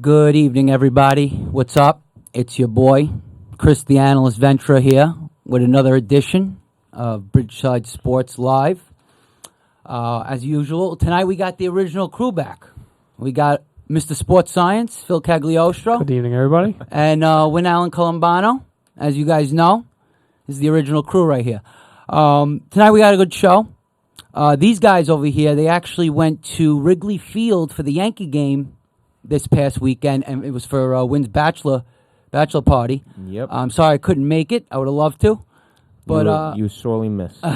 Good evening, everybody. What's up? It's your boy, Chris the Analyst Ventura here with another edition of Bridgeside Sports Live. As usual, tonight we got the original crew back. We got Mr. Sports Science, Phil Cagliostro. Good evening, everybody. And Win Allen Colombano. As you guys know, is the original crew right here. Tonight we got a good show. These guys over here, they actually went to Wrigley Field for the Yankee game this past weekend, and it was for Wynn's bachelor party. Yep. I'm sorry I couldn't make it. I would have loved to, but you sorely missed. But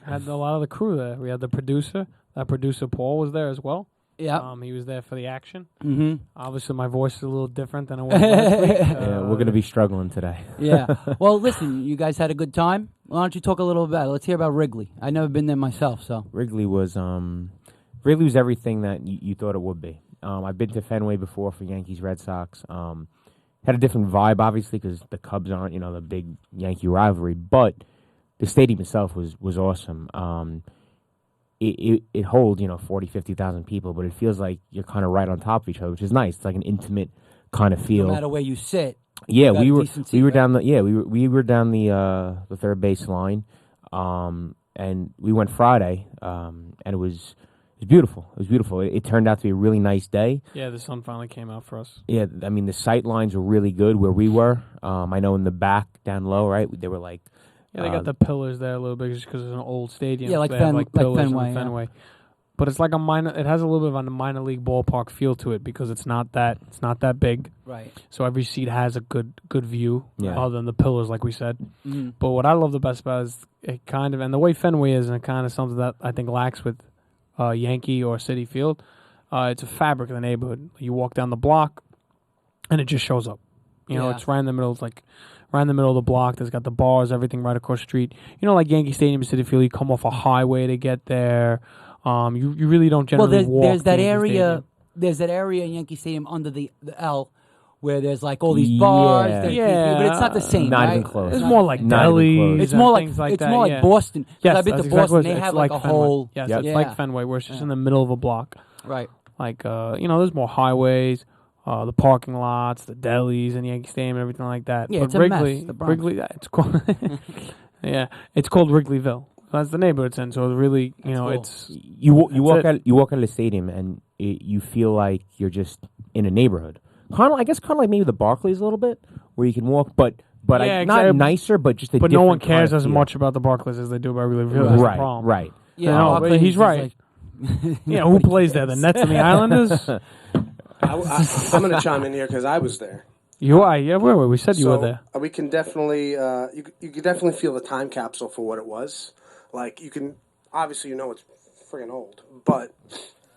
had a lot of the crew there. We had the producer. That producer Paul was there as well. yeah. He was there for the action. Mm-hmm. Obviously, my voice is a little different than it was last week. Yeah, we're going to be struggling today. Yeah. Well, listen, you guys had a good time. Why don't you talk a little about it? Let's hear about Wrigley. I've never been there myself, so. Wrigley was everything that you thought it would be. I've been to Fenway before for Yankees, Red Sox. Had a different vibe, obviously, because the Cubs aren't, the big Yankee rivalry. But the stadium itself was awesome. It holds, 40, 50,000 people, but it feels like you're kind of right on top of each other, which is nice. It's like an intimate kind of feel. No matter where you sit. Yeah, we were down the third base line, and we went Friday, and it was beautiful. It was beautiful. It turned out to be a really nice day. Yeah, the sun finally came out for us. Yeah, I mean the sight lines were really good where we were. I know in the back down low, right? They were like. Yeah, they got the pillars there a little bit just because it's an old stadium. Yeah, like, so they have, like pillars Fenway. in Fenway. But it's like it has a little bit of a minor league ballpark feel to it because it's not that big. Right. So every seat has a good view, other than the pillars, like we said. Mm-hmm. But what I love the best about it is it kind of, and the way Fenway is, and it kind of something that I think lacks with Yankee or City Field. It's a fabric of the neighborhood. You walk down the block, and it just shows up. It's right in the middle. It's like right in the middle of the block. There's got the bars, everything right across the street. Like Yankee Stadium, City Field, you come off a highway to get there. You really don't generally walk. There's that to Yankee area. Stadium. There's that area in Yankee Stadium under the L, where there's like all these bars. But it's not the same. Not right? even close. It's more like Not even delis. close. It's more like things like it's that, more like Boston. 'Cause Yes, I've been to that's Boston. exactly They what have it's like a Fenway. whole. Yes, Yep. it's like Fenway, where it's just in the middle of a block. Right. Like there's more highways. The parking lots, the delis, and Yankee Stadium, and everything like that. Yeah, but it's a Wrigley, mess, the Bronx. Wrigley, it's called, it's called Wrigleyville. That's the neighborhood it's in. So really, cool. it's You walk it. out of the stadium and you feel like you're just in a neighborhood. Kind of like maybe the Barclays a little bit, where you can walk, but Yeah, not exactly. nicer, but just a but different no one cares kind of as feel. much about the Barclays as they do about Wrigleyville. That's the problem. Right. Yeah, No, Barclays but he's is right. like- Who plays there? The Nets and the Islanders. I'm going to chime in here because I was there. You are, yeah. Where were we? Said you were there. We can definitely, you can definitely feel the time capsule for what it was. Like you can, obviously, it's friggin' old, but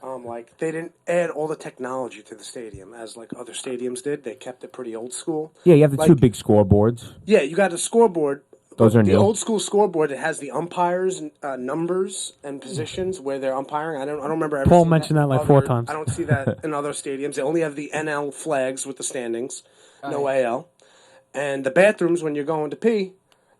like they didn't add all the technology to the stadium as like other stadiums did. They kept it pretty old school. Yeah, you have the two big scoreboards. Yeah, you got a scoreboard. Those are the new. old school scoreboard. It has the umpires' numbers and positions where they're umpiring. I don't remember. Ever Paul seeing mentioned that like 4 times. I don't see that in other stadiums. They only have the NL flags with the standings, no AL. And the bathrooms, when you're going to pee,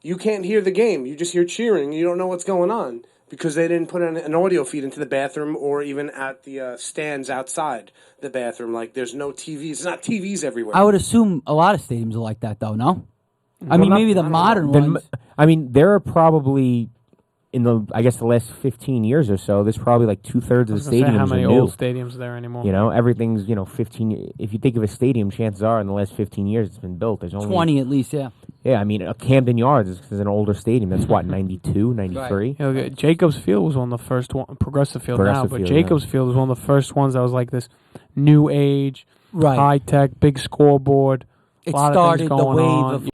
you can't hear the game. You just hear cheering. You don't know what's going on because they didn't put an audio feed into the bathroom or even at the stands outside the bathroom. Like there's no TVs. There's not TVs everywhere. I would assume a lot of stadiums are like that, though. No. I mean, maybe the modern ones. I mean, there are probably in the last 15 years or so. There's probably like 2/3 of the stadiums How many are new. old stadiums are there anymore? Everything's 15. If you think of a stadium, chances are in the last 15 years it's been built. There's only 20 at least, yeah. Yeah, I mean, Camden Yards is an older stadium. That's what 92, 93. Right. Jacobs Field was one of the first one. Progressive Field now, but Jacobs Field was one of the first ones that was like this new age, high tech, big scoreboard. It a lot started of things the going wave on. of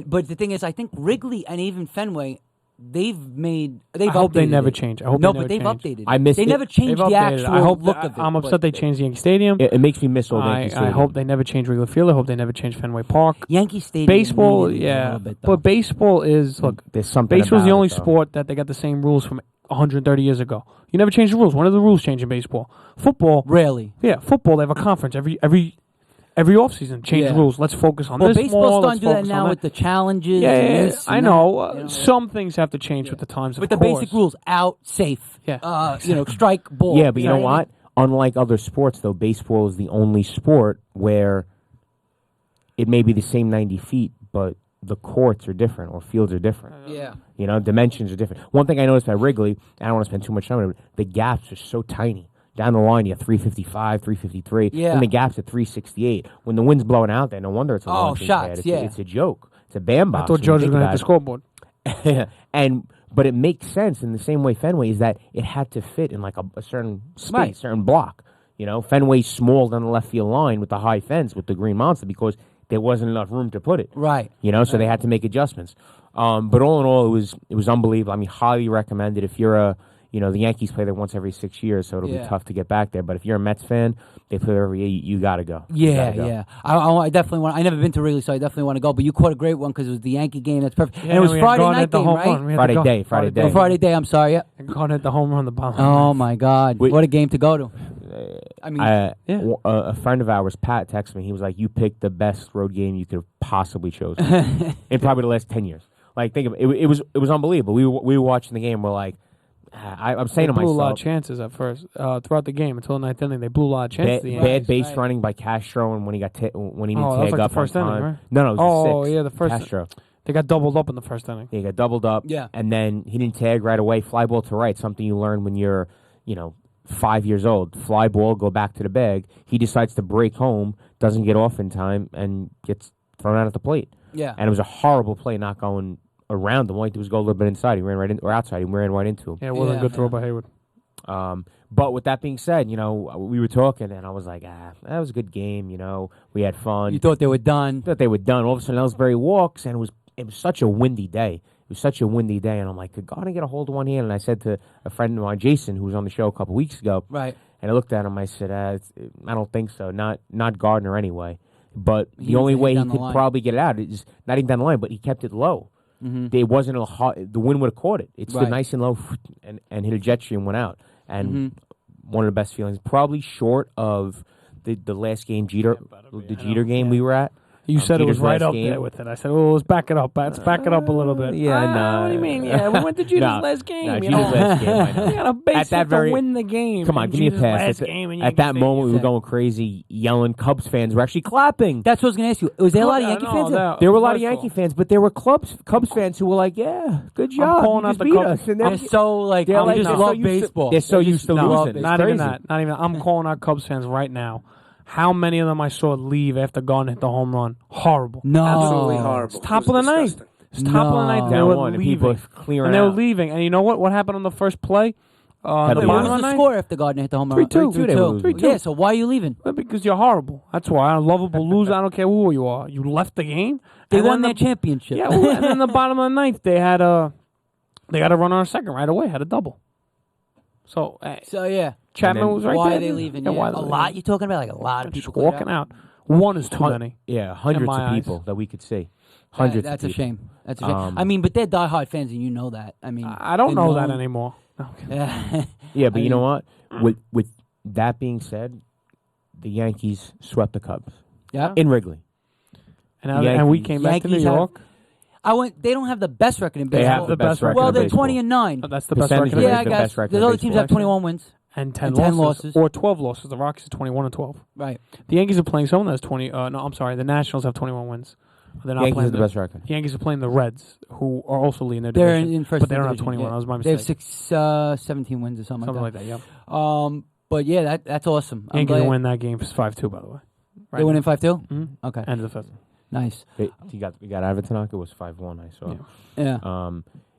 but the thing is, I think Wrigley and even Fenway, they've I hope they updated never it. change. I hope No, they but never they've change. updated it. I missed They it. never changed They've the updated it. actual I hope look of it. I'm upset they changed Yankee Stadium. It makes me miss old Yankee Stadium. I hope they never change Wrigley Field. I hope they never change Fenway Park. Yankee Stadium. Baseball, needed a little bit, though. but baseball is There's something. baseball's about the only it, though. sport that they got the same rules from 130 years ago. You never change the rules. When are the rules change in baseball? Football, Rarely. football. They have a conference every offseason. Change the rules. Let's focus on Well, this baseball's more. starting to do that now with the challenges. Yeah, and this I and know. that, Some things have to change with the times. With of the course. basic rules, out, safe. Yeah. Strike ball. Yeah, but you know what? Unlike other sports, though, baseball is the only sport where it may be the same 90 feet, but the courts are different or fields are different. Yeah. You know, dimensions are different. One thing I noticed at Wrigley, I don't want to spend too much time on it, the gaps are so tiny. Down the line, you have 355, 353, Yeah. and the gap's at 368. When the wind's blowing out there, no wonder it's a launching shots, pad. It's, yeah. it's a joke. It's a bandbox. I thought George was going to hit the scoreboard. But it makes sense in the same way Fenway is that it had to fit in like a certain space, Right. certain block. You know, Fenway's small down the left field line with the high fence with the green monster because there wasn't enough room to put it. Right. You know, so they had to make adjustments. But all in all, it was unbelievable. I mean, highly recommended if you're the Yankees play there once every 6 years, so it'll be tough to get back there. But if you're a Mets fan, they play there every year. You got to go. Yeah, yeah. I definitely want. I never been to Wrigley, so I definitely want to go. But you caught a great one because it was the Yankee game. That's perfect. And it was Friday night game, right? Friday day. Oh, Friday day. I'm sorry. Yeah. And Gone hit the home run the bottom. Oh my God! What a game to go to. I mean, a friend of ours, Pat, texted me. He was like, "You picked the best road game you could have possibly chosen in probably the last 10 years." Like, think of it. It was unbelievable. We were watching the game. We're like, I'm saying to they blew myself, a lot of chances at first throughout the game until the ninth inning. They blew a lot of chances. Bad base running by Castro, and when he got when he didn't that was tag like up the first on inning, time. right? No, it was the sixth. Yeah, the first Castro. They got doubled up in the first inning. Yeah, he got doubled up. Yeah. And then he didn't tag right away. Fly ball to right, something you learn when you're, 5 years old. Fly ball, go back to the bag. He decides to break home, doesn't get off in time, and gets thrown out at the plate. Yeah. And it was a horrible play, not going around him. All he did was go a little bit inside. He ran right in, or outside. He ran right into him. Yeah, it wasn't a good throw by Hayward. But with that being said, we were talking, and I was like, that was a good game. We had fun. you thought they were done. Thought they were done. All of a sudden, Ellsbury walks, and it was such a windy day. It was such a windy day, and I'm like, could God get a hold of one hand? And I said to a friend of mine, Jason, who was on the show a couple weeks ago, Right. and I looked at him. I said, I don't think so. Not Gardner anyway. But He the only hit way he down the could line. probably get it out is not even down the line, but he kept it low. Mm-hmm. It wasn't a hot. The wind would have caught it. It stood Right. nice and low, and hit a jet stream, went out. And one of the best feelings, probably short of the last game, Jeter game we were at. You said it was Jeter's right last up game. there with it. I said, let's back it up. Let's back it up a little bit. Yeah, What do you mean? Yeah, we went to Jeter's last game. No, you Jeter's know? last game. I know. You got a base At that hit very- to win the game. Come on, and give me a Jeter's pass. last game in At that Yankee moment, we were Stadium. going crazy, yelling. Cubs fans were actually clapping. That's what I was going to ask you. Was there a lot of Yankee fans? There were a lot of Yankee fans, but there were Cubs fans who were like, "Yeah, good job. calling you out just the beat Cubs. us." And They're so like, They're I like- just they're love so used to- baseball. they're so used to No, losing. It's not even crazy. that. Not even. I'm calling out Cubs fans right now. How many of them I saw leave after Gardner hit the home run? Horrible. No. Absolutely horrible. It's top It of the was ninth. disgusting. It's top of the ninth. They Down were one, and people leaving. are clearing And they were out. leaving. And you know what? What happened on the first play? Had The the Wait, what bottom was of the the ninth? score after Gardner hit the home run? 3-2. 3-2, they were losing. 3-2. Yeah, so why are you leaving? Well, because you're horrible. That's why. A lovable loser. I don't care who you are. You left the game. They and won then their championship. Yeah, well, and then the bottom of the ninth, they got a run on a second right away. Had a double. So So yeah, Chapman was right why there. are they leaving? Yeah, Yeah, why a are they lot. leaving? You're talking about like a lot of Just people walking out. One is too many. Yeah, hundreds my of eyes. people that we could see. Hundreds. That's of a people. shame. That's a shame. I mean, but they're diehard fans, and you know that. I mean, I don't they're know that known- anymore. No. Yeah. Yeah, but I you know mean- what? With that being said, the Yankees swept the Cubs Yeah. in Wrigley. And we came back to New Yankees have- York. They don't have the best record in They baseball. have the best record. Well, in they're baseball. 20-9. That's the best Percentage record. rate Yeah, is I the guess best record the in other teams baseball. have 21 wins. And 10 And 10 losses. losses. Or 12 losses. The Rockies are 21 and 12. Right. The Yankees are playing someone that's 20. No, I'm sorry. The Nationals have 21 wins. They're not Yankees playing have the best record. The Yankees are playing the Reds, who are also leading their They're division. in first. but they don't have division, 21. yeah. That was my They have mistake. 17 wins or something, Something like like that. that, yeah. But yeah, that's awesome. I'm Yankees glad will win that game 5-2, by the way. They win in 5-2. Mhm. Okay, End of the fifth. nice. We got out of it tonight. It was 5-1. I saw. Yeah. Yeah,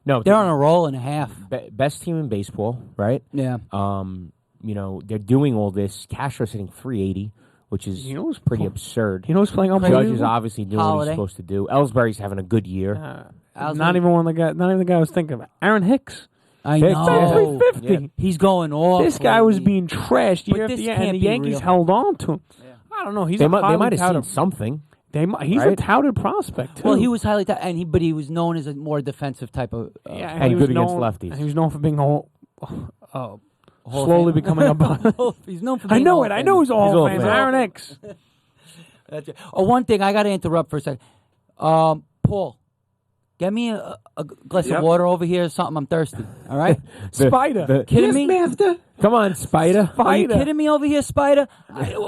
No, they're on a roll and a half. best team in baseball, right? Yeah. They're doing all this. Castro's hitting 380, which is You know who's pretty playing? absurd. You know who's playing Judge unbelievable? is obviously doing what Holiday. he's supposed to do. Ellsbury's having a good year. Ellsbury- Not even one of the guys. Not even the guy I was thinking of. Aaron Hicks. I Hicks, know. yeah. 350. Yeah. He's going off. This guy was lately. being trashed But year after this year, can't and the be Yankees real. held on to him. Yeah. I don't know. He's They a might highly have seen touted. something. He's a right? touted prospect too. Well, he was highly, but he was known as a more defensive type of. yeah, and he was good against known- lefties. And he was known for being Hall of slowly Famer. becoming a. He's known for. I being know Hall it. of I know Famer. he's all He's Hall of fans. Famer. Aaron Hicks. That's it. Oh, one thing I got to interrupt for a second. Paul, get me a glass Yep. of water over here or something. I'm thirsty. All right? Spider. Kidding me? master. Come on, Spider. Are you kidding me over here, Spider?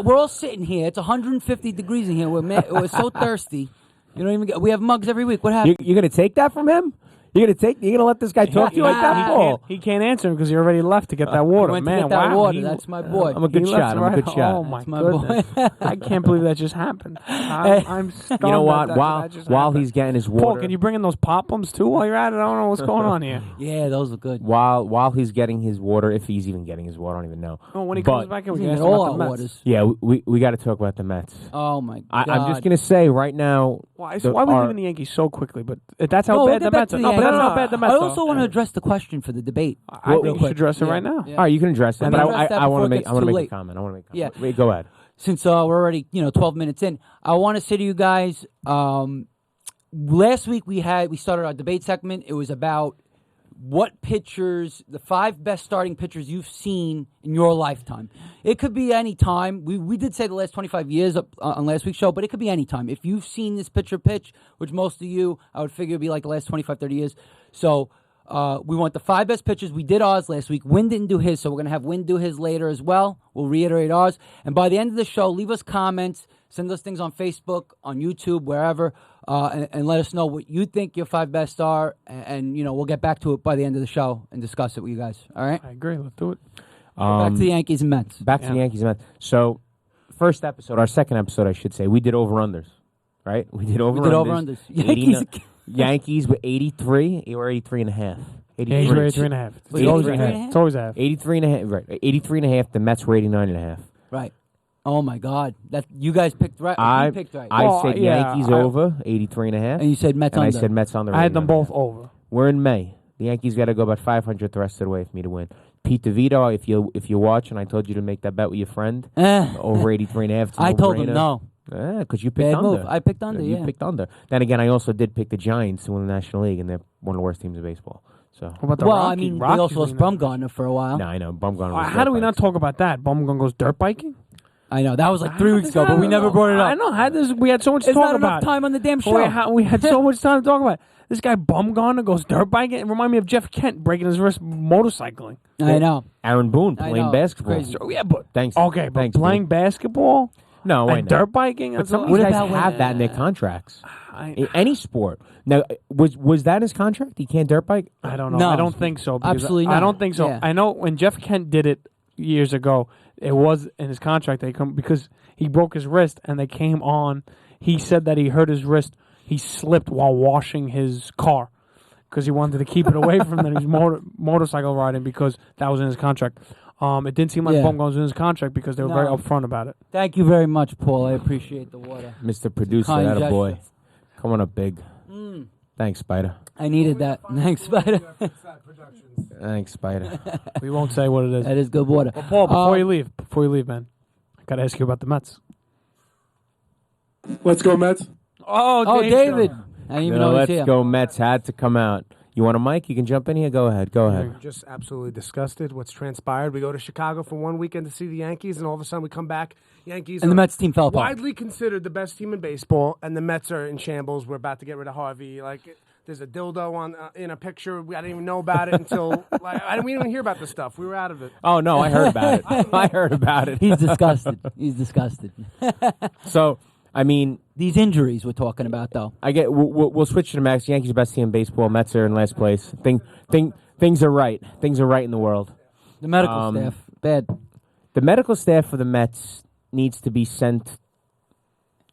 We're all sitting here. It's 150 degrees in here. We're so thirsty. You don't even. We have mugs every week. What happened? You're gonna take that from him? You're gonna let this guy talk to you like that, Paul? He can't answer him because he already left to get that water. Went to Man, get that wow, water. he- That's my boy. I'm a good he left shot. I'm a right- good shot. Oh my That's my goodness! boy. I can't believe that just happened. I'm stunned. You know what? That just While happened. he's getting his water, Paul, can you bring in those pop-ums too while you're at it? I don't know what's going on here. Yeah, those are good. while he's getting his water, if he's even getting his water, I don't even know. Oh, when he But- comes back in, we We can get ask him all about our the Mets. waters. Yeah, we got to talk about the Mets. Oh my God! I'm just gonna say right now. Why the- are we our- leaving the Yankees so quickly? But that's how No, we'll bad get the back Mets to are. the No, but that's Yankees. how bad the Mets I are. also want to address the question for the debate. I real think you quick. should address it Yeah. right now. Yeah. All right, you can address it, And but then address that I want before to it make gets too a late. comment. I want to make a Yeah. comment. Wait, go ahead. Since we're already 12 minutes in, I want to say to you guys. Last week we started our debate segment. It was about what pitchers, the 5 best starting pitchers you've seen in your lifetime. It could be any time. We did say the last 25 years on last week's show, but it could be any time. If you've seen this pitcher pitch, which most of you, I would figure would be like the last 25, 30 years. So we want the 5 best pitchers. We did ours last week. Win didn't do his, so we're going to have Win do his later as well. We'll reiterate ours. And by the end of the show, leave us comments. Send us things on Facebook, on YouTube, wherever, and let us know what you think your 5 best are. And we'll get back to it by the end of the show and discuss it with you guys. All right? I agree. Let's do it. Back to the Yankees and Mets. Back to the Yankees and Mets. So, first episode, our second episode, I should say, we did over-unders, right? We did over-unders. Yankees. Yankees with 83 or 83 and a half. Yeah, he's 83. 83.5. Wait, It's always 83 a and a half. half? It's always a half. 83 and a half, right. 83 and a half. The Mets were 89 and a half. Right. Oh, my God. That you guys picked right. I You picked right. I said yeah, Yankees over 83 and a half. And you said Mets and under. I said Mets on the I had them both over. We're in May. The Yankees got to go about 500 the rest of the way for me to win. Pete DeVito, if you watch, and I told you to make that bet with your friend, over 83 and a half. It's a I told him no-brainer. no. Because you picked Bad under. move. I picked under, You yeah. picked under. Then again, I also did pick the Giants to win the National League, and they're one of the worst teams in baseball. So, What about the Well, Rockies? I mean, Rockies they also lost winning that. Bumgarner for a while. no, I know. Bumgarner. How do we not talk about that? Bumgarner goes dirt biking? I know. That was like 3 weeks ago, but we never brought it up. I know. We had so much to There's talk not enough about. time on the damn show. We had so much time to talk about. This guy Bumgarner goes dirt biking. It reminded me of Jeff Kent breaking his wrist motorcycling. I know. Aaron Boone I playing know. basketball. Crazy. So, yeah, but Thanks. okay, but Thanks, playing basketball No, I and know. dirt biking. But that's some of a- these What guys about when- have that in their contracts. I, Any sport. Now, was that his contract? He can't dirt bike? I don't know. No. I don't think so. because Absolutely I not. don't think so. Yeah. I know when Jeff Kent did it years ago, it was in his contract. They come because he broke his wrist, and they came on. He said that he hurt his wrist. He slipped while washing his car because he wanted to keep it away from his motorcycle riding because that was in his contract. It didn't seem like Yeah. Bumgarner was in his contract because they were very No. upfront about it. Thank you very much, Paul. I appreciate the water. Mr. Producer, Kind that a boy. gesture. Come on up, big. Thanks, Spider. I needed that. Thanks, Spider. Thanks, Spider. We won't say what it is. That is good water. Well, Paul, before you leave, man, I got to ask you about the Mets. Let's go, Mets. Oh, David. I didn't even know he was Let's here. go. Mets had to come out. You want a mic? You can jump in here. Go ahead. Go ahead. Just absolutely disgusted what's transpired. We go to Chicago for one weekend to see the Yankees, and all of a sudden we come back. Yankees And the are Mets team fell apart. widely considered the best team in baseball, and the Mets are in shambles. We're about to get rid of Harvey. Like, there's a dildo on in a picture. I didn't even know about it until we didn't even hear about this stuff. We were out of it. Oh, no, I heard about it. I heard about it. He's disgusted. He's disgusted. So, I mean, These injuries we're talking about, though. we'll switch to the Mets. Yankees are best team in baseball. Mets are in last place. Things are right. Things are right in the world. The medical staff, bad. The medical staff for the Mets needs to be sent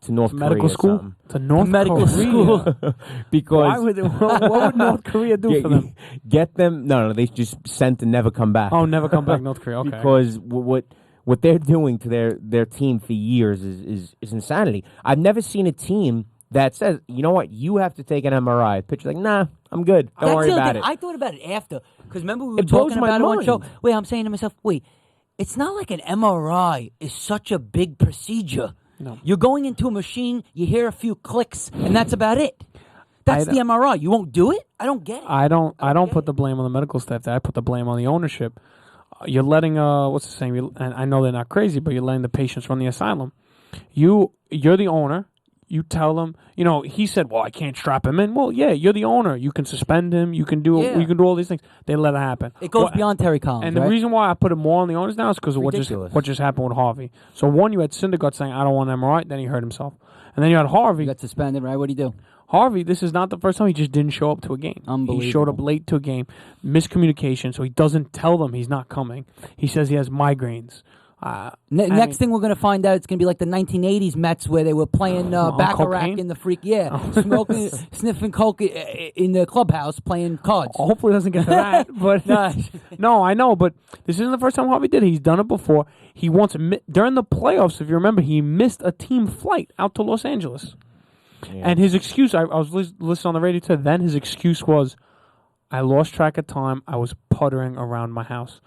to North Medical Korea or school something. to North medical Korea. school. Because what would North Korea do for them? Get them. No, they just sent and never come back. Oh, never come back, North Korea. Okay. Because what they're doing to their team for years is insanity. I've never seen a team that says, you know what, you have to take an MRI. Pitcher's like, nah, I'm good. Don't worry about it. I thought about it after. Because remember we were It blows talking my about it on mind. show. Wait, I'm saying to myself, it's not like an MRI is such a big procedure. No. You're going into a machine, you hear a few clicks, and that's about it. That's the MRI. You won't do it? I don't get it. I don't put the blame on the medical staff. I put the blame on the ownership. You're letting what's the saying? And I know they're not crazy, but you're letting the patients run the asylum. You're the owner. You tell them, he said, well, I can't strap him in. Well, yeah, you're the owner. You can suspend him. You can do all these things. They let it happen. It goes beyond Terry Collins. And the reason why I put it more on the owners now is because of what just happened with Harvey. So one, you had Syndergaard saying, I don't want an MRI. Then he hurt himself. And then you had Harvey. He got suspended, right? What'd he do? Harvey, this is not the first time he just didn't show up to a game. Unbelievable. He showed up late to a game. Miscommunication, so he doesn't tell them he's not coming. He says he has migraines. Next thing we're going to find out, it's going to be like the 1980s Mets where they were playing Baccarat cocaine? in the smoking, sniffing coke in the clubhouse, playing cards. Hopefully it doesn't get to that. But no, I know. But this isn't the first time Harvey did it. He's done it before. He once, during the playoffs, if you remember, he missed a team flight out to Los Angeles. Yeah. And his excuse, I was listening on the radio today, then his excuse was, I lost track of time. I was puttering around my house.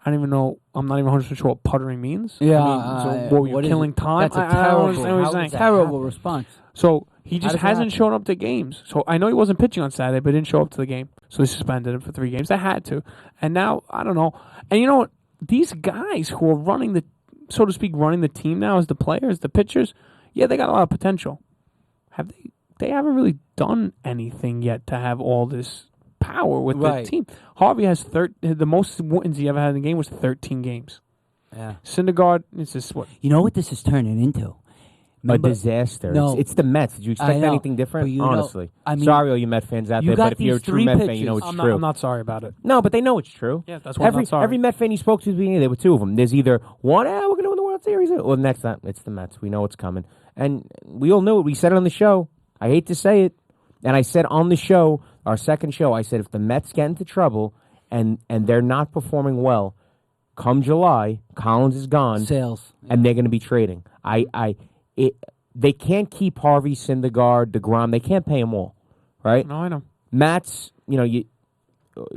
I don't even know. I'm not even 100% sure what puttering means. Yeah. So what were you killing time? That's a terrible response. So he just hasn't shown up to games. So I know he wasn't pitching on Saturday, but didn't show up to the game. So they suspended him for 3 games. They had to. And now, I don't know. And you know what? These guys who are running running the team now as the players, the pitchers, yeah, they got a lot of potential. They haven't really done anything yet to have all this power with the team. Harvey has the most wins he ever had in a game was 13 games. Yeah. Syndergaard, it's just what? You know what this is turning into? Remember, a disaster. No, it's the Mets. Did you expect anything different? Honestly. Sorry, all you Met fans out there, but if you're a true Met fan, you know it's true. I'm not sorry about it. No, but they know it's true. Yeah, that's why I'm not sorry. Every Met fan he spoke to at the beginning, there were 2 of them. There's either one, we're going to win the World Series, or the next time, it's the Mets. We know it's coming. And we all knew it. We said it on the show. I hate to say it. And I said on the show, our second show, I said if the Mets get into trouble and they're not performing well, come July, Collins is gone. Sales. And they're going to be trading. They can't keep Harvey, Syndergaard, DeGrom. They can't pay them all, right? No, I know. Matt's, you don't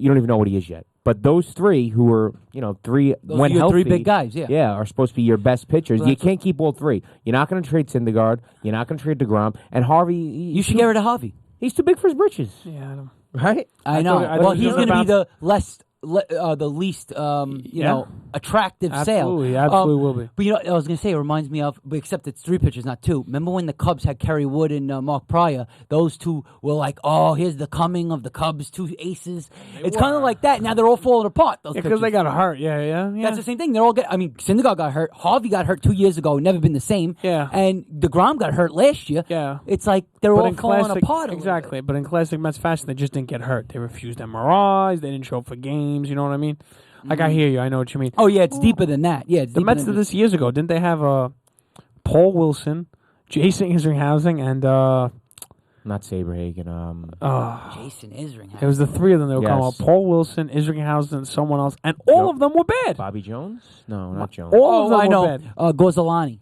even know what he is yet. But those 3 who are, 3 when healthy, 3 big guys, yeah, are supposed to be your best pitchers. You can't keep all 3. You're not going to trade Syndergaard. You're not going to trade DeGrom. And Harvey, you should get rid of Harvey. He's too big for his britches. Yeah, I know. Right? I know. Well, he's going to be the least, attractive sale. Absolutely will be. But I was going to say, it reminds me of, except it's 3 pitchers, not 2. Remember when the Cubs had Kerry Wood and Mark Pryor? Those 2 were like, oh, here's the coming of the Cubs, 2 aces. It's kind of like that. Now they're all falling apart. Because they got hurt. Yeah. That's the same thing. They're all Syndergaard got hurt. Harvey got hurt 2 years ago. Never been the same. Yeah. And DeGrom got hurt last year. Yeah. It's like they're all falling apart. Exactly. But in classic Mets fashion, they just didn't get hurt. They refused MRIs. They didn't show up for games. You know what I mean? Like, I hear you. I know what you mean. Oh, yeah, it's deeper than that. Yeah, the Mets did this years ago. Didn't they have Paul Wilson, Jason Isringhausen, and... not Saberhagen. Jason Isringhausen. It was the 3 of them that were coming up. Paul Wilson, Isringhausen, and someone else. And all of them were bad. Bobby Jones? No, not Jones. All of them were bad. Gozolani,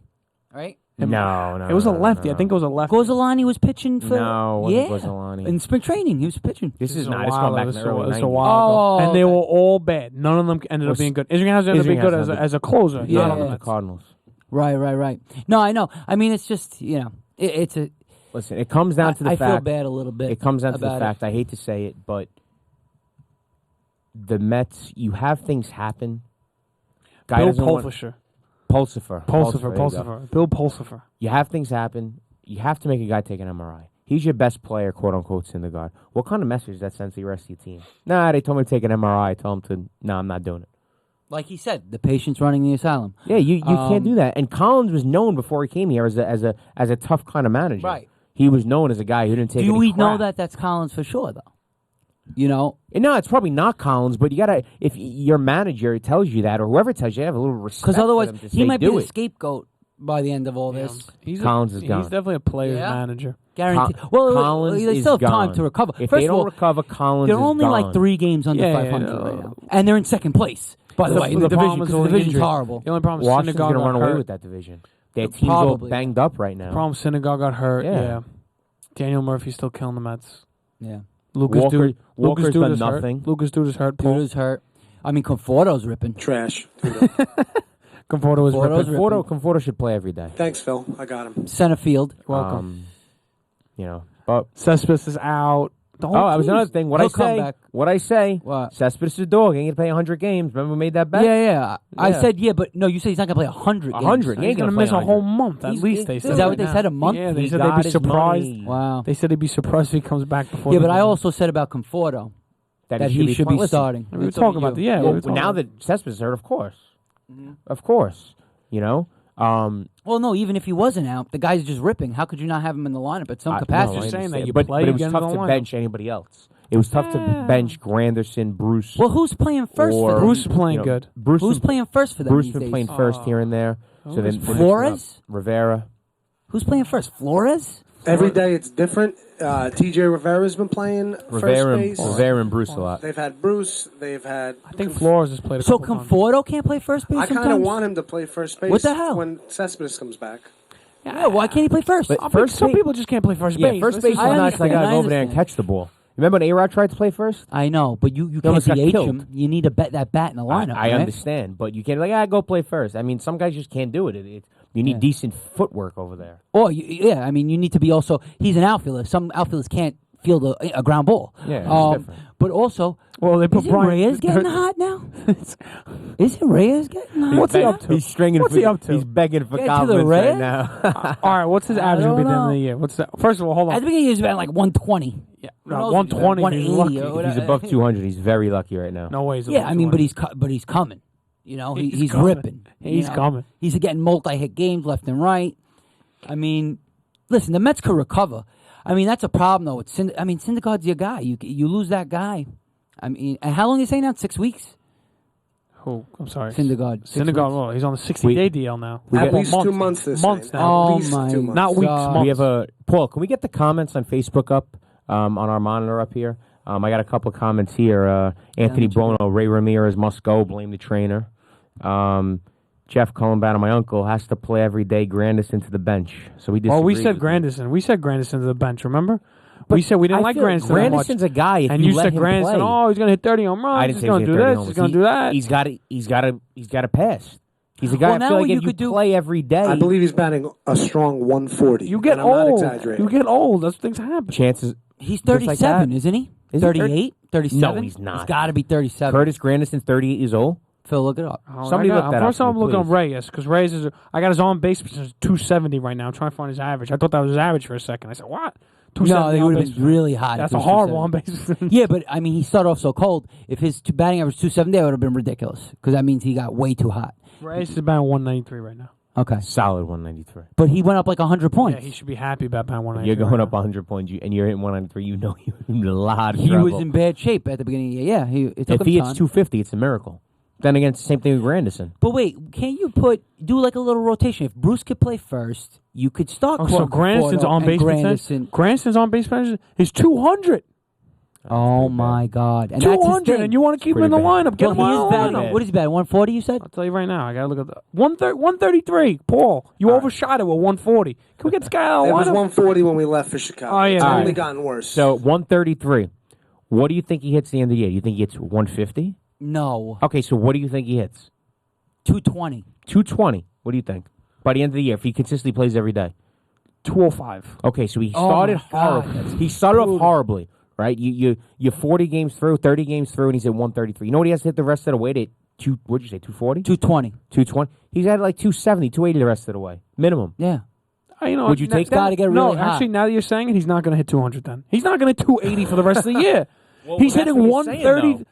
right? No. It was a lefty. I think it was a lefty. Gozolani was pitching for... No, it wasn't Gozolani. In spring training, he was pitching. This is not. It's going back in the early 90s. It's a while ago. And they were all bad. None of them ended up being good. Isringhausen ended up being good as a closer. Yeah, not on the Cardinals. Right. No, I know. I mean, it's just, it's a... Listen, it comes down to the fact... I feel bad a little bit. It comes down to the fact, I hate to say it, but the Mets, you have things happen. Bill Pulsifer. Bill Pulsifer. You have things happen. You have to make a guy take an MRI. He's your best player, quote unquote, Syndergaard. What kind of message does that send to the rest of your team? Nah, they told me to take an MRI. I told him to, I'm not doing it. Like he said, the patient's running the asylum. Yeah, you can't do that. And Collins was known before he came here as a tough kind of manager. Right. He was known as a guy who didn't take any crap. Do we know that that's Collins for sure, though? No, it's probably not Collins, but you gotta, if your manager tells you that, or whoever tells you, have a little respect. Because otherwise, he might be the scapegoat by the end of all this. Collins is gone. He's definitely a player's manager. Guaranteed. Collins they still have time to recover. If First they of all, don't recover, Collins they're only gone. like 3 games under 500 right now, and they're in second place. By the way, in the division, because the division's horrible. The only problem is Washington's going to run away hurt. with that division. Their team's all banged up right now. The problem, Syndergaard got hurt. Yeah. Daniel Murphy's still killing the Mets. Yeah. Walker's done is nothing. Hurt. Lucas Duda's hurt. Duda's hurt. I mean, Conforto's ripping. Trash. Conforto was ripping. Conforto should play every day. Thanks, Phil. I got him. Center field. Welcome. But Cespedes is out. The whole Oh, that was team's- another thing. What He'll I come say? back. What I say? What? Cespedes is a dog. Ain't gonna play 100 games. Remember we made that bet? Yeah. I Yeah. said but no. You said he's not gonna play 100. 100. He He's ain't gonna play miss a whole 100. month at He's- least. They said. Is that right what they now. said? A month? Yeah, they He said got they'd be his surprised. money. Wow. They said they'd be surprised if he comes back before. Yeah, the but I deadline. also said about Conforto that he should be playing. Listen, starting. We were That's up to talking about you. the yeah. we Well, were talking now about- that Cespedes is hurt, of course, of course, you know. Well, no. Even if he wasn't out, the guy's just ripping. How could you not have him in the lineup at some I- capacity? no, I Just saying that understand. you but, play but it was against tough the to lineup. bench anybody else. It was tough to bench Granderson, Bruce. Well, who's playing first or, for them? Bruce is playing you know, good. Bruce Who's was- playing first for them Bruce these been days? playing first here and there. So then Who's Flores? Rivera. Who's playing first? Flores? Every day it's different. TJ Rivera's been playing Rivera, first base. Rivera and Bruce a lot. They've had Bruce. They've had. I think Flores has played a So couple times. Conforto can't play first base I kind of sometimes? want him to play first base. What the hell? When Cespedes comes back? Yeah, why can't he play first? But I mean, first some base- people just can't play first Yeah, base. first This base is- is I not understand, like I I gotta go over there and understand. catch the ball. Remember when A-Rod tried to play first? I know, but you can't almost got DH killed. him. You need to bet that bat in the lineup. I right? understand, but you can't go play first. I mean, some guys just can't do it. You need Yeah. decent footwork over there. Or yeah, I mean, you need to be also. He's an outfielder. Some outfielders can't field a ground ball. Yeah, it's different. But also, Well, they put isn't Brian. Reyes getting hot now? Isn't Reyes getting hot? What's he up to? He's stringing. What's for, he up to? He's begging for Get to the compliments right Reds? now. All right, what's his I average gonna be at the end of don't the year? What's that? First of all, hold At on. the beginning, he was about like 120. Yeah, Who no, knows? 120. He's 180 lucky. or If whatever. he's above 200, he's very lucky right now. No way. He's Yeah, above I mean, but 200. he's coming. You know, he's coming. ripping. you He's know? coming. He's getting multi-hit games left and right. I mean, listen, the Mets could recover. I mean, that's a problem though. Syndergaard's your guy. You lose that guy. I mean, and how long are you saying now? 6 weeks. Who? I'm sorry. Syndergaard. 6 Syndergaard. weeks. Well, he's on a 60-day DL now. At Well, least 2 months. This months thing. now. Oh At least my 2 months. Not weeks. God. Months. We have Paul. Can we get the comments on Facebook up on our monitor up here? I got a couple of comments here. Anthony Bono, Ray Ramirez must go. Blame the trainer. Jeff Columbano, my uncle, has to play every day. Grandison to the bench. So we Well, we disagreed said with Grandison. We said Grandison to the bench. Remember? We said we didn't like Grandison that much. Grandison's a guy. If And you you let said him Grandison. play, Oh, he's gonna hit 30 home I runs. didn't He's say gonna he's do gonna this. He's gonna do that. He's got to pass. He's a guy. Well, I now feel what like you if you could do- play every day, I believe he's batting a strong 140. You get and I'm not old. exaggerating. You get old. Those things happen. chances. He's Just like 37, that. isn't he? Is he 38, 37? No, he's not. He's got to be 37. Curtis Grandison's 38 years old. Phil, look it up. Somebody look that up First, for me, I'm looking up please. Reyes because Reyes is. I got his on base percentage 270 right now. I'm trying to find his average. I thought that was his average for a second. I said, what? No, 270 they on would have base been really hot. That's if a it was horrible on 270. base. Yeah, but I mean, he started off so cold. If his batting average 270, that would have been ridiculous because that means he got way too hot. Reyes is about 193 right now. Okay, Solid 193. but he went up like 100 Yeah, points. he should be happy about about 193. You're going right up 100 points, and you're hitting 193. You know you're in a lot of He trouble. was in bad shape at the beginning of the year. Yeah, it took If him he hits time. 250, it's a miracle. Then again, it's the same thing with Grandison. But wait, can't you do like a little rotation? If Bruce could play first, you could start. Oh, so Grandison's on base percentage. Grandison's on base percentage is 200. Oh my God! And that's his 200, thing. and you want to keep him in pretty the bad. lineup. Get Well, him he in is the batting. lineup. What is he batting? 140? You said? I'll tell you right now. I got to look at the 133. Paul, you overshot it with 140. Can we get this guy out It of was lineup? 140 when we left for Chicago. Oh, yeah, It's all only right. gotten worse. So 133. What do you think he hits the end of the year? You think he hits 150? No, Okay, so what do you think he hits? 220. 220. What do you think? By the end of the year, if he consistently plays every day. 205. Okay, so he Oh started my God, horribly. that's He started off brutal. horribly, right? You're 40 games through, 30 games through, and he's at 133. You know what he has to hit the rest of the way? What'd you say, 240? 220. 220? He's at like 270, 280 the rest of the way. Minimum. Yeah. You know, Would you take that? Gotta get no, really hot. actually, now that you're saying it, he's not going to hit 200 then. He's not going to hit 280 for the rest of the year. He's that's hitting what he's saying, 130.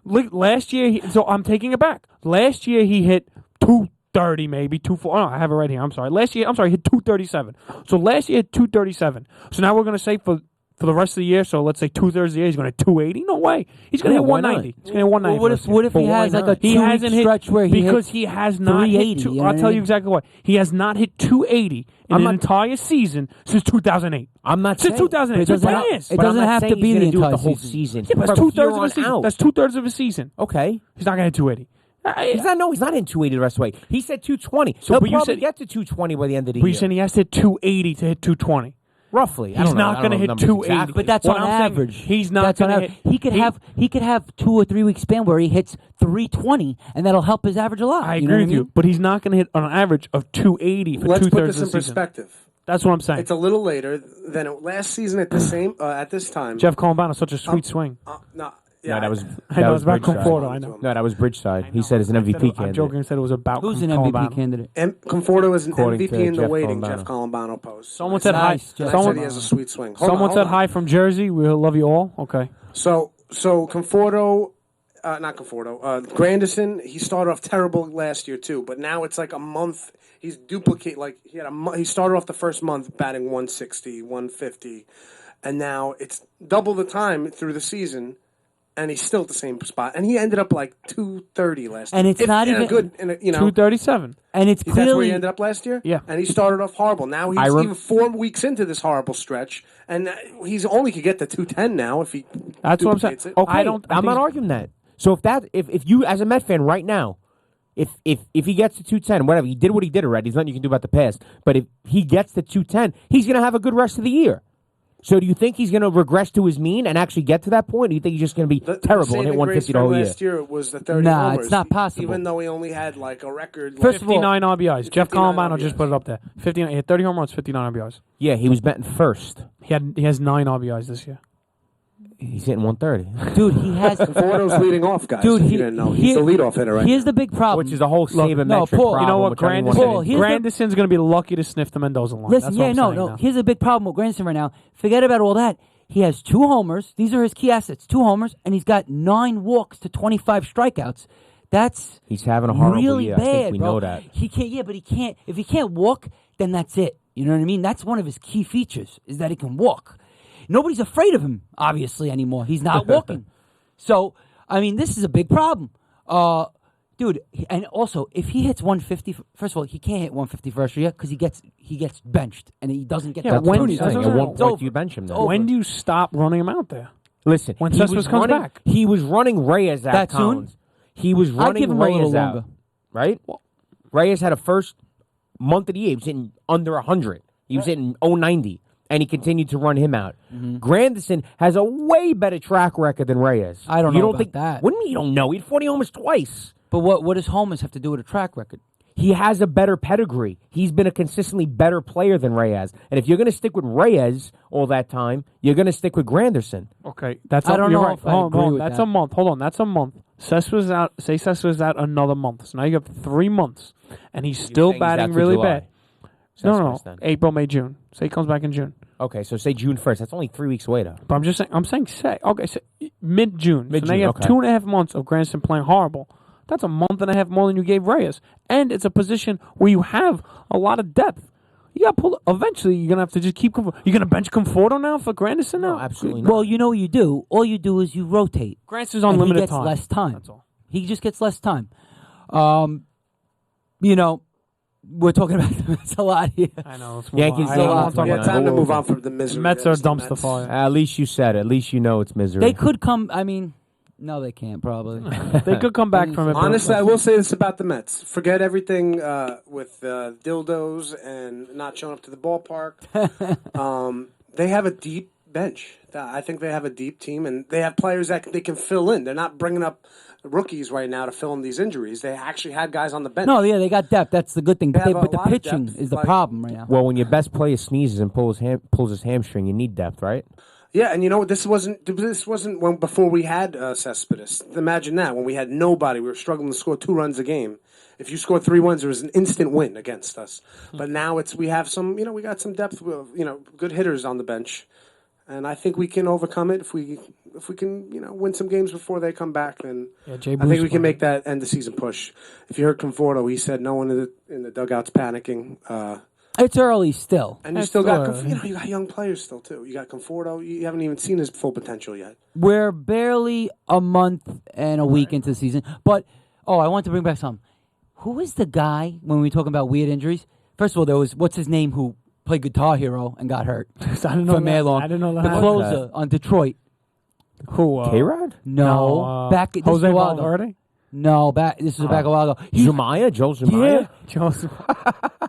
Look, last year, so I'm taking it back. Last year, he hit 230 maybe, 240. Oh, I have it right here. I'm sorry. He hit 237. So last year, he hit 237. So now we're going to say for the rest of the year, so let's say 2/3 of the year, he's going to hit 280. No way. He's going to Yeah, hit why not? 190. He's going to hit 190. Well, what if But he why has like not? a He 2 hasn't week hit stretch where he because hits he has not 380, hit. you know I'll what tell I you mean? exactly what he has not hit 280 in an entire season since 2008. I'm not Since saying. 2008. It doesn't- It's 10 years. it But I'm doesn't not have to saying be he's the gonna do it entire the whole season. season. Yeah, but that's From 2/3 here of a on season. out. That's 2/3 of a season. Okay. He's not going to hit 280. He's not in 280 the rest of the way. He said 220. So, He'll but you probably said- get to 220 by the end of the But year. you're saying he has to hit 280 to hit 220. Roughly. I He's don't know. not I going to don't know hit the numbers 280. exactly. But that's What on I'm saying, average. he's not That's on going to average. hit. He could have 2 or 3 week span where he hits 320, and that'll help his average a lot. I you know agree what with I mean? you, but he's not going to hit on an average of 280 for Let's put 2/3 this of in the season. perspective. That's what I'm saying. It's a little later than last season at the same at this time. Jeff Colombano, such a sweet swing. No, No, that was I know that it's about Bridgeside. Conforto. I know. No, that was Bridgeside. He said it's an MVP I'm candidate. joking. Said it was about Who's an Colombano. MVP candidate? Conforto is an According MVP to in the Jeff waiting. Colombano. Jeff Colombano post. Someone said Nice, hi. Jeff. I Someone, said he has a sweet swing. Hold someone on, said hold on. hi from Jersey. We love you all. Okay. So Conforto, not Conforto, Granderson. He started off terrible last year too, but now it's like a month. He's duplicate. Like he started off the first month batting 160, 150, and now it's double the time through the season, and he's still at the same spot. And he ended up like 230 last year. And it's not in even- a good. 237. And it's That's where he clearly ended up last year? Yeah. And he started off horrible. Now he's even 4 weeks into this horrible stretch, and he's only could get to 210 now if he That's what I'm saying. duplicates it. Okay, I I'm not arguing that. So if you as a Met fan right now, if he gets to 210, whatever, he did what he did already. There's nothing you can do about the past. But if he gets to 210, he's going to have a good rest of the year. So do you think he's going to regress to his mean and actually get to that point? Or do you think he's just going to be terrible and hit 150 the whole year? Last year was the 30 Nah, homers. it's not possible. Even though he only had like a record. First of all- 59 RBIs. Jeff 59 Colombano RBIs. just put it up there. 59. He had 30 home runs, 59 RBIs. Yeah, he was batting first. He has 9 RBIs this year. He's hitting 130, dude. He has Conforto's leading off, guys. Dude, if he- you didn't know. he- He's the leadoff hitter right Here's now. the big problem. which is a whole sabermetric Paul, problem. You know what? which I don't even wanna Paul, get here's into. the- Granderson's going to be lucky to sniff the Mendoza line. Listen, That's what I'm saying now. Here's a big problem with Granderson right now. Forget about all that. He has 2 homers. These are his key assets. 2 homers, and he's got 9 walks to 25 strikeouts. That's He's having a horrible really year. bad, I think we bro. know that. He can't. Yeah, but he can't. If he can't walk, then that's it. You know what I mean? That's one of his key features is that he can walk. Nobody's afraid of him, obviously, anymore. He's not walking. So, I mean, this is a big problem. Dude, and also, if he hits 150, first of all, he can't hit 150 first year because he gets benched and he doesn't get Yeah, the when opportunity. that's Saying, what at I'm one saying. point, over. you bench him then. It's over. When do you stop running him out there? Listen, When he Cespedes was comes running, back. He was running Reyes out. That soon? Collins. He was I'd running give him a Reyes little out. longer. Right? Reyes had a first month of the year. He was hitting under 100. He was hitting 090, and he continued to run him out. Granderson has a way better track record than Reyes. I don't you know don't about think that. What do you mean you don't know? He had 40 homers twice. But what does homers have to do with a track record? He has a better pedigree. He's been a consistently better player than Reyes. And if you're going to stick with Reyes all that time, you're going to stick with Granderson. Okay, that's I don't you're know right. if I Hold on, agree hold on. with That's that. a month. Hold on, that's a month. Cespedes out. Say Cespedes out another month. So now you have 3 months, and he's still saying he's out batting to really July. bad. No, Cespedes then. April, May, June. Say he comes back in June. Okay, so say June 1st. That's only 3 weeks away, though. But I'm just saying. Say okay. Say mid June. So now Mid-June, you have okay. 2.5 months of Granderson playing horrible. That's a month and a half more than you gave Reyes, and it's a position where you have a lot of depth. You got to pull. Eventually, you're gonna have to just keep. You're gonna bench Conforto now for Granderson now. No, absolutely not. Well, you know what you do. All you do is you rotate. Granderson's on and limited he gets time. less time. That's all. He just gets less time. You know, we're talking about the Mets a lot here. I know. It's Yankees I don't don't want want to talk to about talk Time to Whoa, move whoa. on from the misery. Mets that are is the dumpster Mets. fire. At least you said it. At least you know it's misery. They could come. I mean, no, they can't probably. They could come back from it. but- Honestly, I will say this about the Mets. Forget everything with dildos and not showing up to the ballpark. They have a deep bench. I think they have a deep team, and they have players that they can fill in. They're not bringing up rookies right now to fill in these injuries. They actually had guys on the bench. No, yeah, they got depth. That's the good thing. But, They have a but the lot of pitching depth, is the like- problem right now. Well, when your best player sneezes and pulls his hamstring, you need depth, right? Yeah, and you know what? This wasn't when before we had Cespedes. Imagine that when we had nobody, we were struggling to score 2 runs a game. If you scored 3 runs, there was an instant win against us. But now we have some, we got some depth, good hitters on the bench, and I think we can overcome it if we can, win some games before they come back. Then Jay I think Bruce we can won. make that end of season push. If you heard Conforto, he said no one in the dugout's panicking. It's early still. And you That's still got, still- you got young players still too. You got Conforto. You haven't even seen his full potential yet. We're barely a month and a week into the season. But, I want to bring back something. Who is the guy, when we talking about weird injuries? First of all, there was, what's his name, who played Guitar Hero and got hurt I didn't know for that. Maylon. I didn't know that. The happened. closer on Detroit. Who? K-Rod? No. Back this Jose is a while ago. Valverde. No, this was back a while ago. Zumaya? Joel Zumaya? Yeah. Joseph.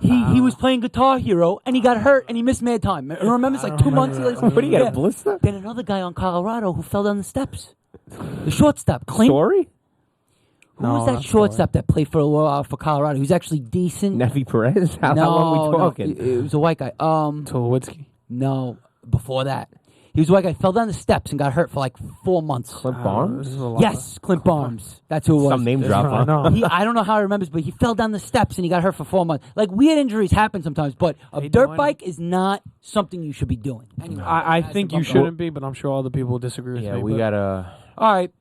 He was playing Guitar Hero and he got hurt and he missed mad time. Remember, it's like 2 months. What do you got, a blister? Then another guy on Colorado who fell down the steps. The shortstop, Clint. Story? Who was that shortstop that played for Colorado? He was actually decent. Nefi Perez? How long we talking? It was a white guy. Tulowitzki. No, before that. He was a white guy. Fell down the steps and got hurt for like 4 months. Clint Barnes? Yes, Clint Barnes. That's who it was. Some name drop, huh? I don't know how he remembers, but he fell down the steps and he got hurt for 4 months. Like, weird injuries happen sometimes, but a dirt bike is not something you should be doing. Anyway, I think you shouldn't be, but I'm sure other people will disagree with me. Yeah, we got to... All right.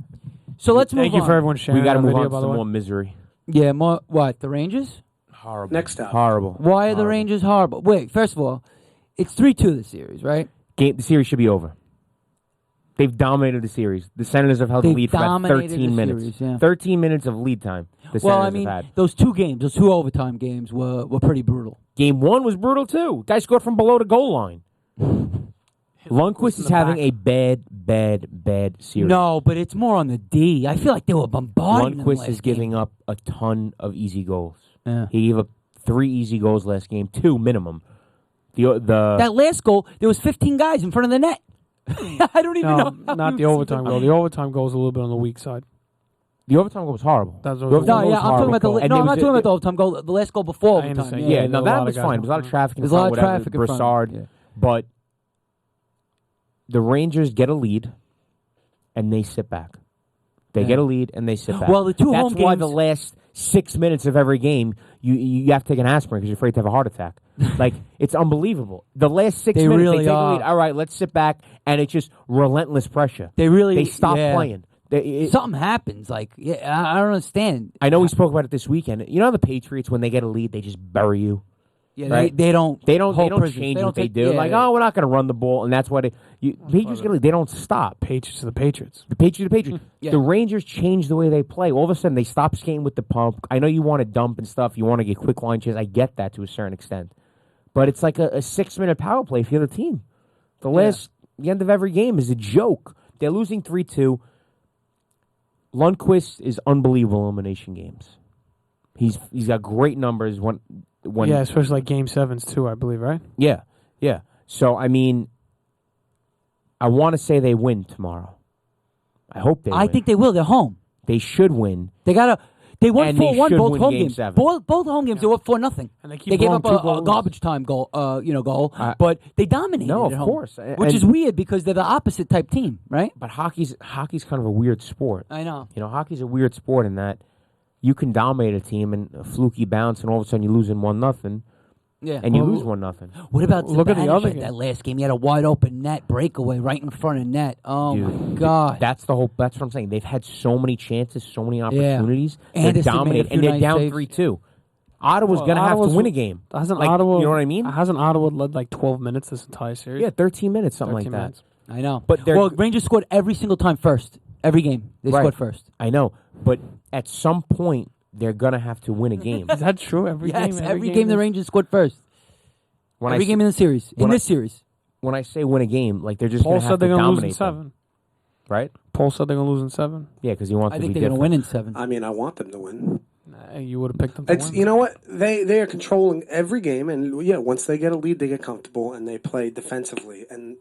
So let's move on. Thank you for everyone sharing. We got to move video, on to some more misery. Yeah, more... What, the Rangers? Horrible. Next up. Horrible. Why are the Rangers horrible? Wait, first of all, it's 3-2 the series, right? The series should be over. They've dominated the series. The Senators have held the lead for about 13 minutes. Series, yeah. 13 minutes of lead time the Senators have had. Those 2 games, those 2 overtime games were pretty brutal. Game 1 was brutal, too. Guy scored from below the goal line. Lundqvist is having a bad series. No, but it's more on the D. I feel like they were bombarding them Lundqvist last is game. giving up a ton of easy goals. Yeah. He gave up 3 easy goals last game, 2 minimum. That last goal, there was 15 guys in front of the net. I don't even know. Not the overtime goal. The overtime goal is a little bit on the weak side. The overtime goal was horrible. I'm talking about I'm not talking about the overtime goal. The last goal before I overtime. understand. Yeah, no, that was fine. There's a lot of traffic. There's a lot of traffic in front. Broussard, Yeah. but the Rangers get a lead, and they sit back. They get a lead, and they sit back. Well, the 2 home games... That's why the last 6 minutes of every game, you have to take an aspirin because you're afraid to have a heart attack. Like, it's unbelievable. The last 6 minutes, really they take are. a lead. All right, let's sit back, and it's just relentless pressure. They stop playing. Something happens. Like, I don't understand. I know we spoke about it this weekend. You know the Patriots, when they get a lead, they just bury you. Yeah, right? they don't change what they do. Like, oh, we're not going to run the ball, and that's why Patriots get a lead. They don't stop. Patriots to the Patriots. The Patriots. Yeah. The Rangers change the way they play. All of a sudden, they stop skating with the pump. I know you want to dump and stuff. You want to get quick line changes. I get that to a certain extent. But it's like a 6-minute power play for the other team. The end of every game is a joke. They're losing 3-2. Lundqvist is unbelievable in elimination games. He's got great numbers when especially like Game 7s too, I believe, right? Yeah. So I mean, I want to say they win tomorrow. I hope they win. I think they will. They're home. They should win. They won 4-1 both home Game games. 7. Both home games they were 4-0. And they keep gave up blowing 2 a goals. garbage time goal, but they dominated. No, at of home, course. which is weird because they're the opposite type team, right? But hockey's kind of a weird sport. I know. You know, hockey's a weird sport in that you can dominate a team and a fluky bounce, and all of a sudden you lose in 1-0. Yeah, and you lose 1-0. What about look at the other that last game? He had a wide open net breakaway right in front of net. Oh my God! That's what I'm saying. They've had so many chances, so many opportunities. Yeah. They're dominating, and they're down 3-2. Ottawa's going to have to win a game. Hasn't like, Ottawa? You know what I mean? Hasn't Ottawa led like 12 minutes this entire series? Yeah, 13 minutes, something 13 like minutes. that. I know. But Rangers scored every single time first. Every game they scored first. I know, but at some point they're going to have to win a game. Is that true? Every game the Rangers scored first. Every game in the series. In this series. When I say win a game, like they're just Paul going to have said they're to going to lose in dominate 7. them. Right? Paul said they're going to lose in 7. Yeah, because he wants I to think be they're going to different. win in 7. I mean, I want them to win. You would have picked them to win. You know what? They are controlling every game, and once they get a lead, they get comfortable and they play defensively, and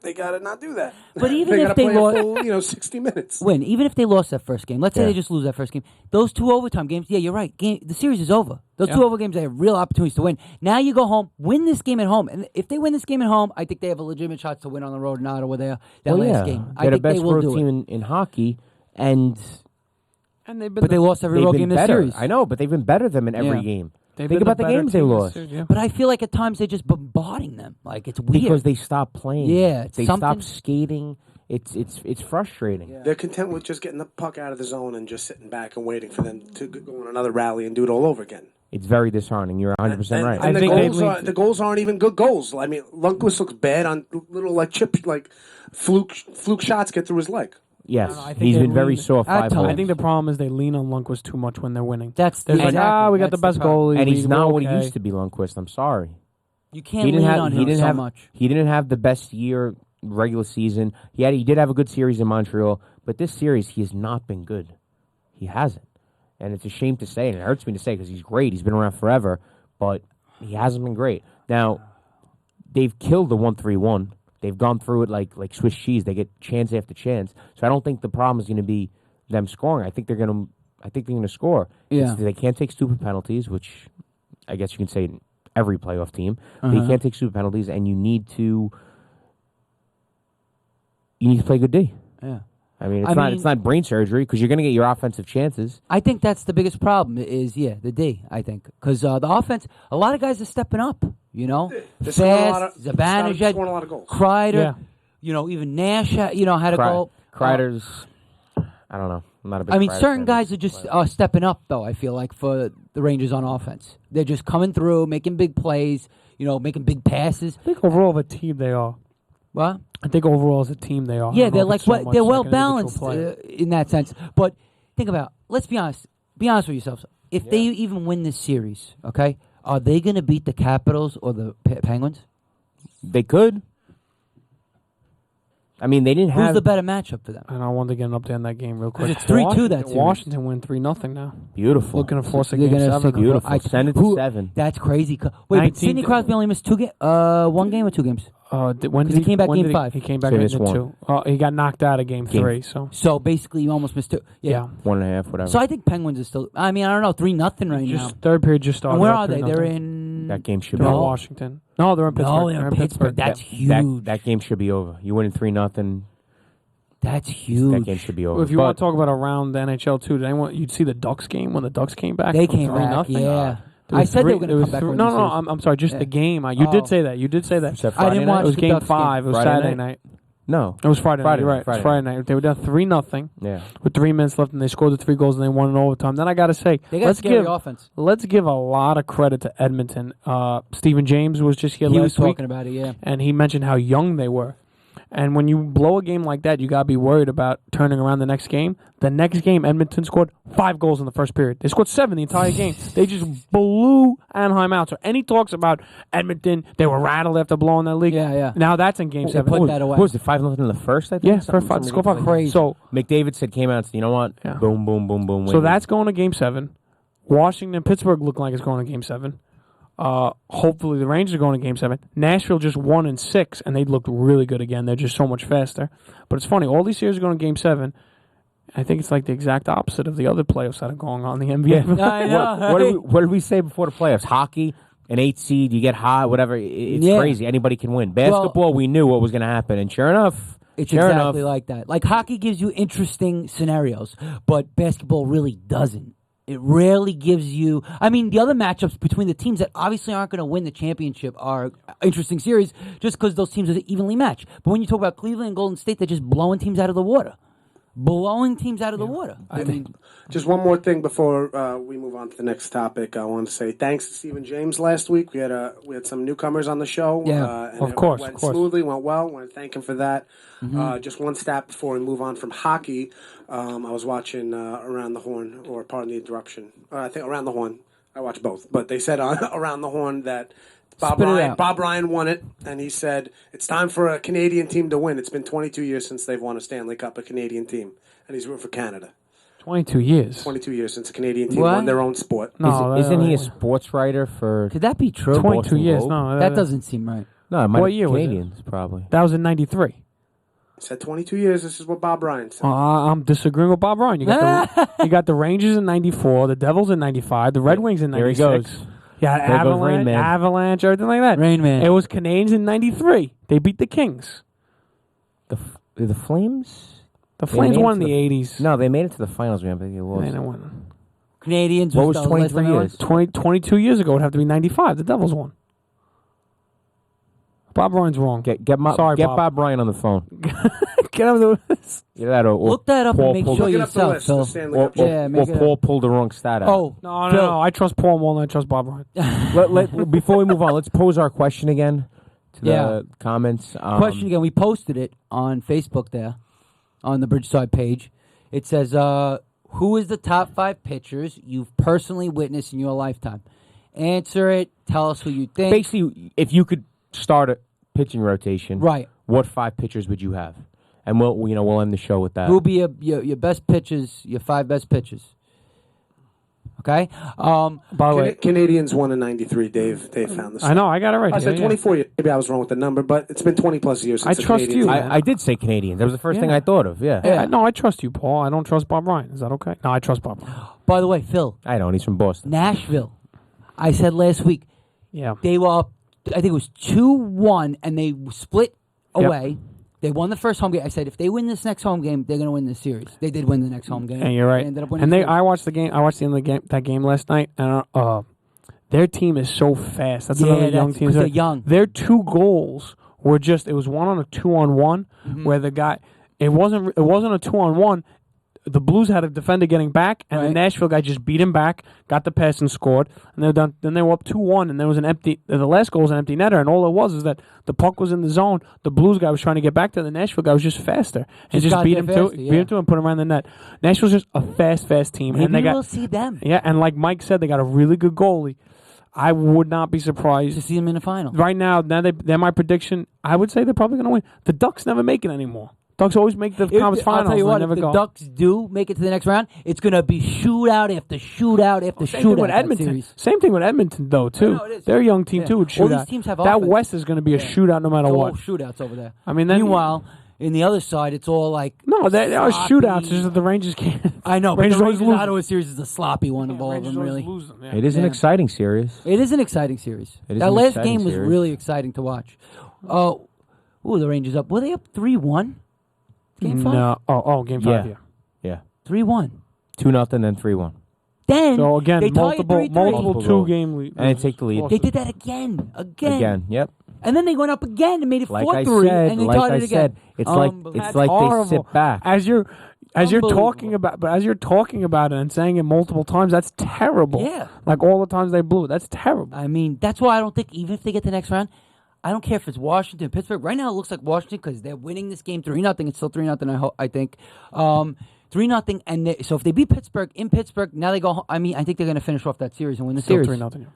they got to not do that. But even they if they play lost, a full, 60 minutes. Even if they lost that first game, let's say they just lose that first game, those 2 overtime games, you're right. The series is over. Those 2 overtime games, they have real opportunities to win. Now you go home, win this game at home, and if they win this game at home, I think they have a legitimate chance to win on the road in Ottawa. That last game, I they're think the best they will road do team in hockey, and but they lost every road game in the better. series. I know, but they've been better than in every game. Think about the games they lost. But I feel like at times they're just bombarding them. Like it's weird Because they stop playing. Yeah, they stop skating. It's frustrating. Yeah. They're content with just getting the puck out of the zone and just sitting back and waiting for them to go on another rally and do it all over again. It's very disheartening. You're 100% right. And the goals aren't even good goals. I mean, Lundqvist looks bad on little fluke shots get through his leg. Yes, he's been very soft. I think the problem is they lean on Lundqvist too much when they're winning. That's we got the best goalie, and he's not what he used to be. Lundqvist, I'm sorry. You can't lean on him so much. He didn't have the best year regular season. He did have a good series in Montreal, but this series he has not been good. He hasn't, and it's a shame to say, and it hurts me to say because he's great. He's been around forever, but he hasn't been great. Now they've killed the 1-3-1. They've gone through it like Swiss cheese. They get chance after chance. So I don't think the problem is going to be them scoring. I think they're going to I think they're going to score. Yeah. They can't take stupid penalties, which I guess you can say in every playoff team. But you can't take stupid penalties, and you need to play good D. Yeah. I mean, it's not brain surgery because you're going to get your offensive chances. I think that's the biggest problem is, the D, I think. Because the offense, a lot of guys are stepping up, They're Fast, Zibanejad, scoring a lot of goals. Kreider, even Nash, had a goal. Kreider's, I don't know. I'm not a big Kreider certain fan. guys are just stepping up, though, I feel like, for the Rangers on offense. They're just coming through, making big plays, making big passes. I think overall, of a team they are. What? I think overall as a team they are. Yeah, they're like they're well an individual balanced player. in that sense. But think about, let's be honest. Be honest with yourselves. If they even win this series, okay, are they going to beat the Capitals or the Penguins? They could. I mean, they didn't Who's have the better matchup for them? And I wanted to get an update on that game real quick. It's 3-2 that series. Washington win 3-0 now. beautiful. Looking to force a They're game gonna 7. take- Beautiful. I- Send it to 7. That's crazy. Wait, but Sidney Crosby only missed 1 game or 2 games? When did he came back when game did 5. He came back So he in missed 2. He got knocked out of game 3. So So basically, you almost missed 2. yeah. 1.5, whatever. So I think Penguins are still. I mean, I don't know, 3-0 right now. Just third period just started. And where up are they? 3-0. They're in. that game should They're be in over. Washington. No, they're in Pittsburgh. No, they're in Pittsburgh. That's huge. That game should be over. You win 3-0. That's huge. That game should be over. Well, if you But want to talk about around the NHL too, you'd see the Ducks game when the Ducks came back. They from came back. 3-0. Yeah. There I was said they three- were going there to was come back. three- with No, this no, series. I'm sorry. Just Yeah. the game. You Oh. did say that. You did say that. Was that I didn't Friday watch night? It was the game Ducks game. 5. It was Friday Saturday night? night. No. It was Friday night. You're right. It was Friday Friday night. They were down 3-0 Yeah. with 3 minutes left, and they scored the 3 goals, and they won in overtime. Then I got to say, They got let's scary give offense. let's give a lot of credit to Edmonton. Stephen James was just here He was last week, talking about it, yeah. and he mentioned how young they were. And when you blow a game like that, you got to be worried about turning around the next game. The next game, Edmonton scored 5 goals in the first period. They scored 7 the entire game. They just blew Anaheim out. So any talks about Edmonton, they were rattled after blowing that lead. Yeah. Now that's in game They 7. put that away. What was it, 5-0 in the first, I think? Yeah, Something- for 5, something score 5. ridiculous. Crazy. So McDavid said, came out and said, you know what? Yeah. Boom, boom, boom, boom. So that's going to game 7. Washington, Pittsburgh look like it's going to game 7. Hopefully the Rangers are going to game 7. Nashville just won in 6, and they looked really good again. They're just so much faster. But it's funny. All these series are going to game 7. I think it's like the exact opposite of the other playoffs that are going on in the NBA. I know. What did we say before the playoffs? Hockey, an 8 seed, you get hot, whatever. It's Yeah. crazy. Anybody can win. Basketball, we knew what was going to happen. And sure enough, It's exactly like that. Like hockey gives you interesting scenarios, but basketball really doesn't. It rarely gives you. I mean, the other matchups between the teams that obviously aren't going to win the championship are interesting series just because those teams are evenly matched. But when you talk about Cleveland and Golden State, they're just blowing teams out of the water. Blowing teams out of the water. I mean, Just one more thing before we move on to the next topic. I want to say thanks to Stephen James last week. We had some newcomers on the show. Yeah, and of it course, went of course. smoothly, went well. I want to thank him for that. Just one stat before we move on from hockey. I was watching Around the Horn, or pardon the interruption. I think Around the Horn. I watched both, but they said on Around the Horn that Bob Spit it Ryan, out. Bob Ryan won it, and he said it's time for a Canadian team to win. It's been 22 years since they've won a Stanley Cup, a Canadian team, and he's rooting for Canada. 22 years. 22 years since a Canadian team What? won their own sport. No, isn't he a sports writer for? could that be true? 22 Boston years? Globe? No, That doesn't seem right. No, it might What be year was it? Canadians, probably. That was in 93. He said 22 years. This is what Bob Ryan said. I'm disagreeing with Bob Ryan. You got the Rangers in 94, the Devils in 95, the Red Wings in Here he 96. goes. Yeah, There goes Rain Man. Avalanche, everything like that. Rain Man. It was Canadians in 93. They beat the Kings. The Flames? The They Flames made it won in to the 80s. No, they made it to the finals, man, but they lost. They didn't win. Canadians. What was the 23 last time years? 22 years ago, it would have to be 95. The Devils won. Bob Ryan's wrong. Get Sorry, Bob Ryan on the phone. Get out of the Either that or Look that up Paul and make pulled- sure Look it up the yourself, list. The Phil. Stanley or, Cup or, Yeah, or make it Paul pulled the wrong stat out. Oh, No, Phil. no. I trust Paul more than I trust Bob Ryan. Before we move on, let's pose our question again to Yeah. the comments. Question again. We posted it on Facebook there, on the Bridgeside page. It says, "Who is the top 5 pitchers you've personally witnessed in your lifetime?" Answer it. Tell us who you think. Basically, if you could start a pitching rotation, Right. what 5 pitchers would you have? And we'll end the show with that. Who'll be your best pitchers? Your 5 best pitchers. Okay. By the way, Canadians won in '93. Dave found this. I know I got it right. I here, said yeah. 24 years. Maybe I was wrong with the number, but it's been 20 plus years since I the trust Canadians you. won. I did say Canadian. That was the first thing I thought of. Yeah. Yeah, no, I trust you, Paul. I don't trust Bob Ryan. Is that okay? No, I trust Bob Ryan. By the way, Phil, I don't. He's from Boston. Nashville. I said last week Yeah. they were up. I think it was 2-1, and they split away. They won the first home game. I said if they win this next home game, they're going to win this series. They did win the next home game. And you're right. They ended up winning And the they, series. I watched the game. I watched the end of the game. That game last night, and their team is so fast. That's another young team. 'cause they're young. Their 2 goals were just. It was one on a 2-on-1 Mm-hmm. where the guy. It wasn't a 2-on-1. The Blues had a defender getting back, and the Right. Nashville guy just beat him back, got the pass and scored. And they're done. Then they were up 2-1, and there was an empty. The last goal was an empty netter, and all it was is that the puck was in the zone. The Blues guy was trying to get back to the Nashville guy was just faster and Just just got beat there him faster, beat yeah. him to and put him around the net. Nashville's just a fast team, Maybe and they got we'll see them yeah. And like Mike said, they got a really good goalie. I would not be to surprised. see them in the final. Right now, they're my prediction. I would say they're probably going to win. The Ducks never make it anymore. Ducks always make the conference finals. I'll tell you and what, they if never the go. Ducks do make it to the next round, it's going to be shootout after shootout after Same thing shootout. with that Edmonton. series. Same thing with Edmonton, though, too. know, it is. They're a young team, Yeah. too, with All shootout. these teams have that offense. West is going to be a shootout no matter All what. shootouts over there. I mean, then Meanwhile, in the other side, it's all like no, they are sloppy. shootouts. It's just that the Rangers can't. I know, but Rangers the always Rangers lose. Ottawa series is a sloppy one of all of Rangers them, always really. lose them, yeah. It is an Yeah. exciting series. It is an exciting series. It is That an last exciting game was series. really exciting to watch. Oh, the Rangers up. Were they up 3-1? Game 5? No. Game 5, yeah. Yeah. 3-1. 2-0, then 3-1. Then So again, they tie it multiple 3-3. Multiple 2-game lead. And they take the lead. They did that again. Again. Yep. And then they went up again and made it Like 4-3. I said, and they tied it again. it's That's like horrible. they sit back. As you're Unbelievable. talking about it and saying it multiple times, that's terrible. Yeah. Like all the times they blew it, that's terrible. I mean, that's why I don't think, even if they get to the next round, I don't care if it's Washington, Pittsburgh. Right now, it looks like Washington because they're winning this game 3-0. It's still 3-0. I think 3-0. And so if they beat Pittsburgh in Pittsburgh, now they go. I mean, I think they're going to finish off that series and win the Still series. 3-0.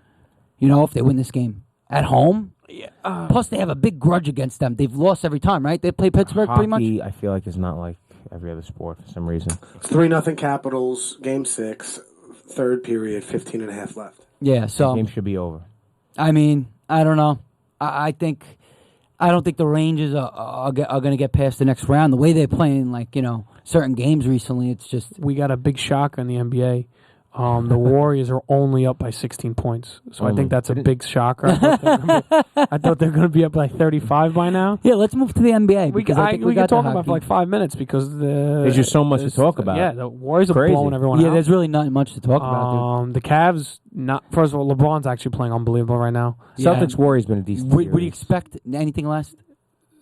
You know, if they win this game at home. Yeah. Plus, they have a big grudge against them. They've lost every time, right? They play Pittsburgh pretty much. Hockey, I feel like, is not like every other sport for some reason. 3-0 Capitals, Game 6, third period, 15 and a half left. Yeah. So Game should be over. I mean, I don't know. I don't think the Rangers are going to get past the next round. The way they're playing, like, certain games recently, it's just We got a big shock in the NBA. The Warriors are only up by 16 points. So I Only. think that's a big shocker. I thought they were going to be up by 35 by now. yeah. Let's move to the NBA. We because could I think we got talk the about it for like hockey. 5 minutes because There's just so much to talk about. Yeah, the Warriors are Crazy. blowing everyone Yeah, out. there's really not much to talk about. The Cavs, not first of all, LeBron's actually playing unbelievable right now. Yeah. Celtics Warriors been a decent Would you series. expect anything less?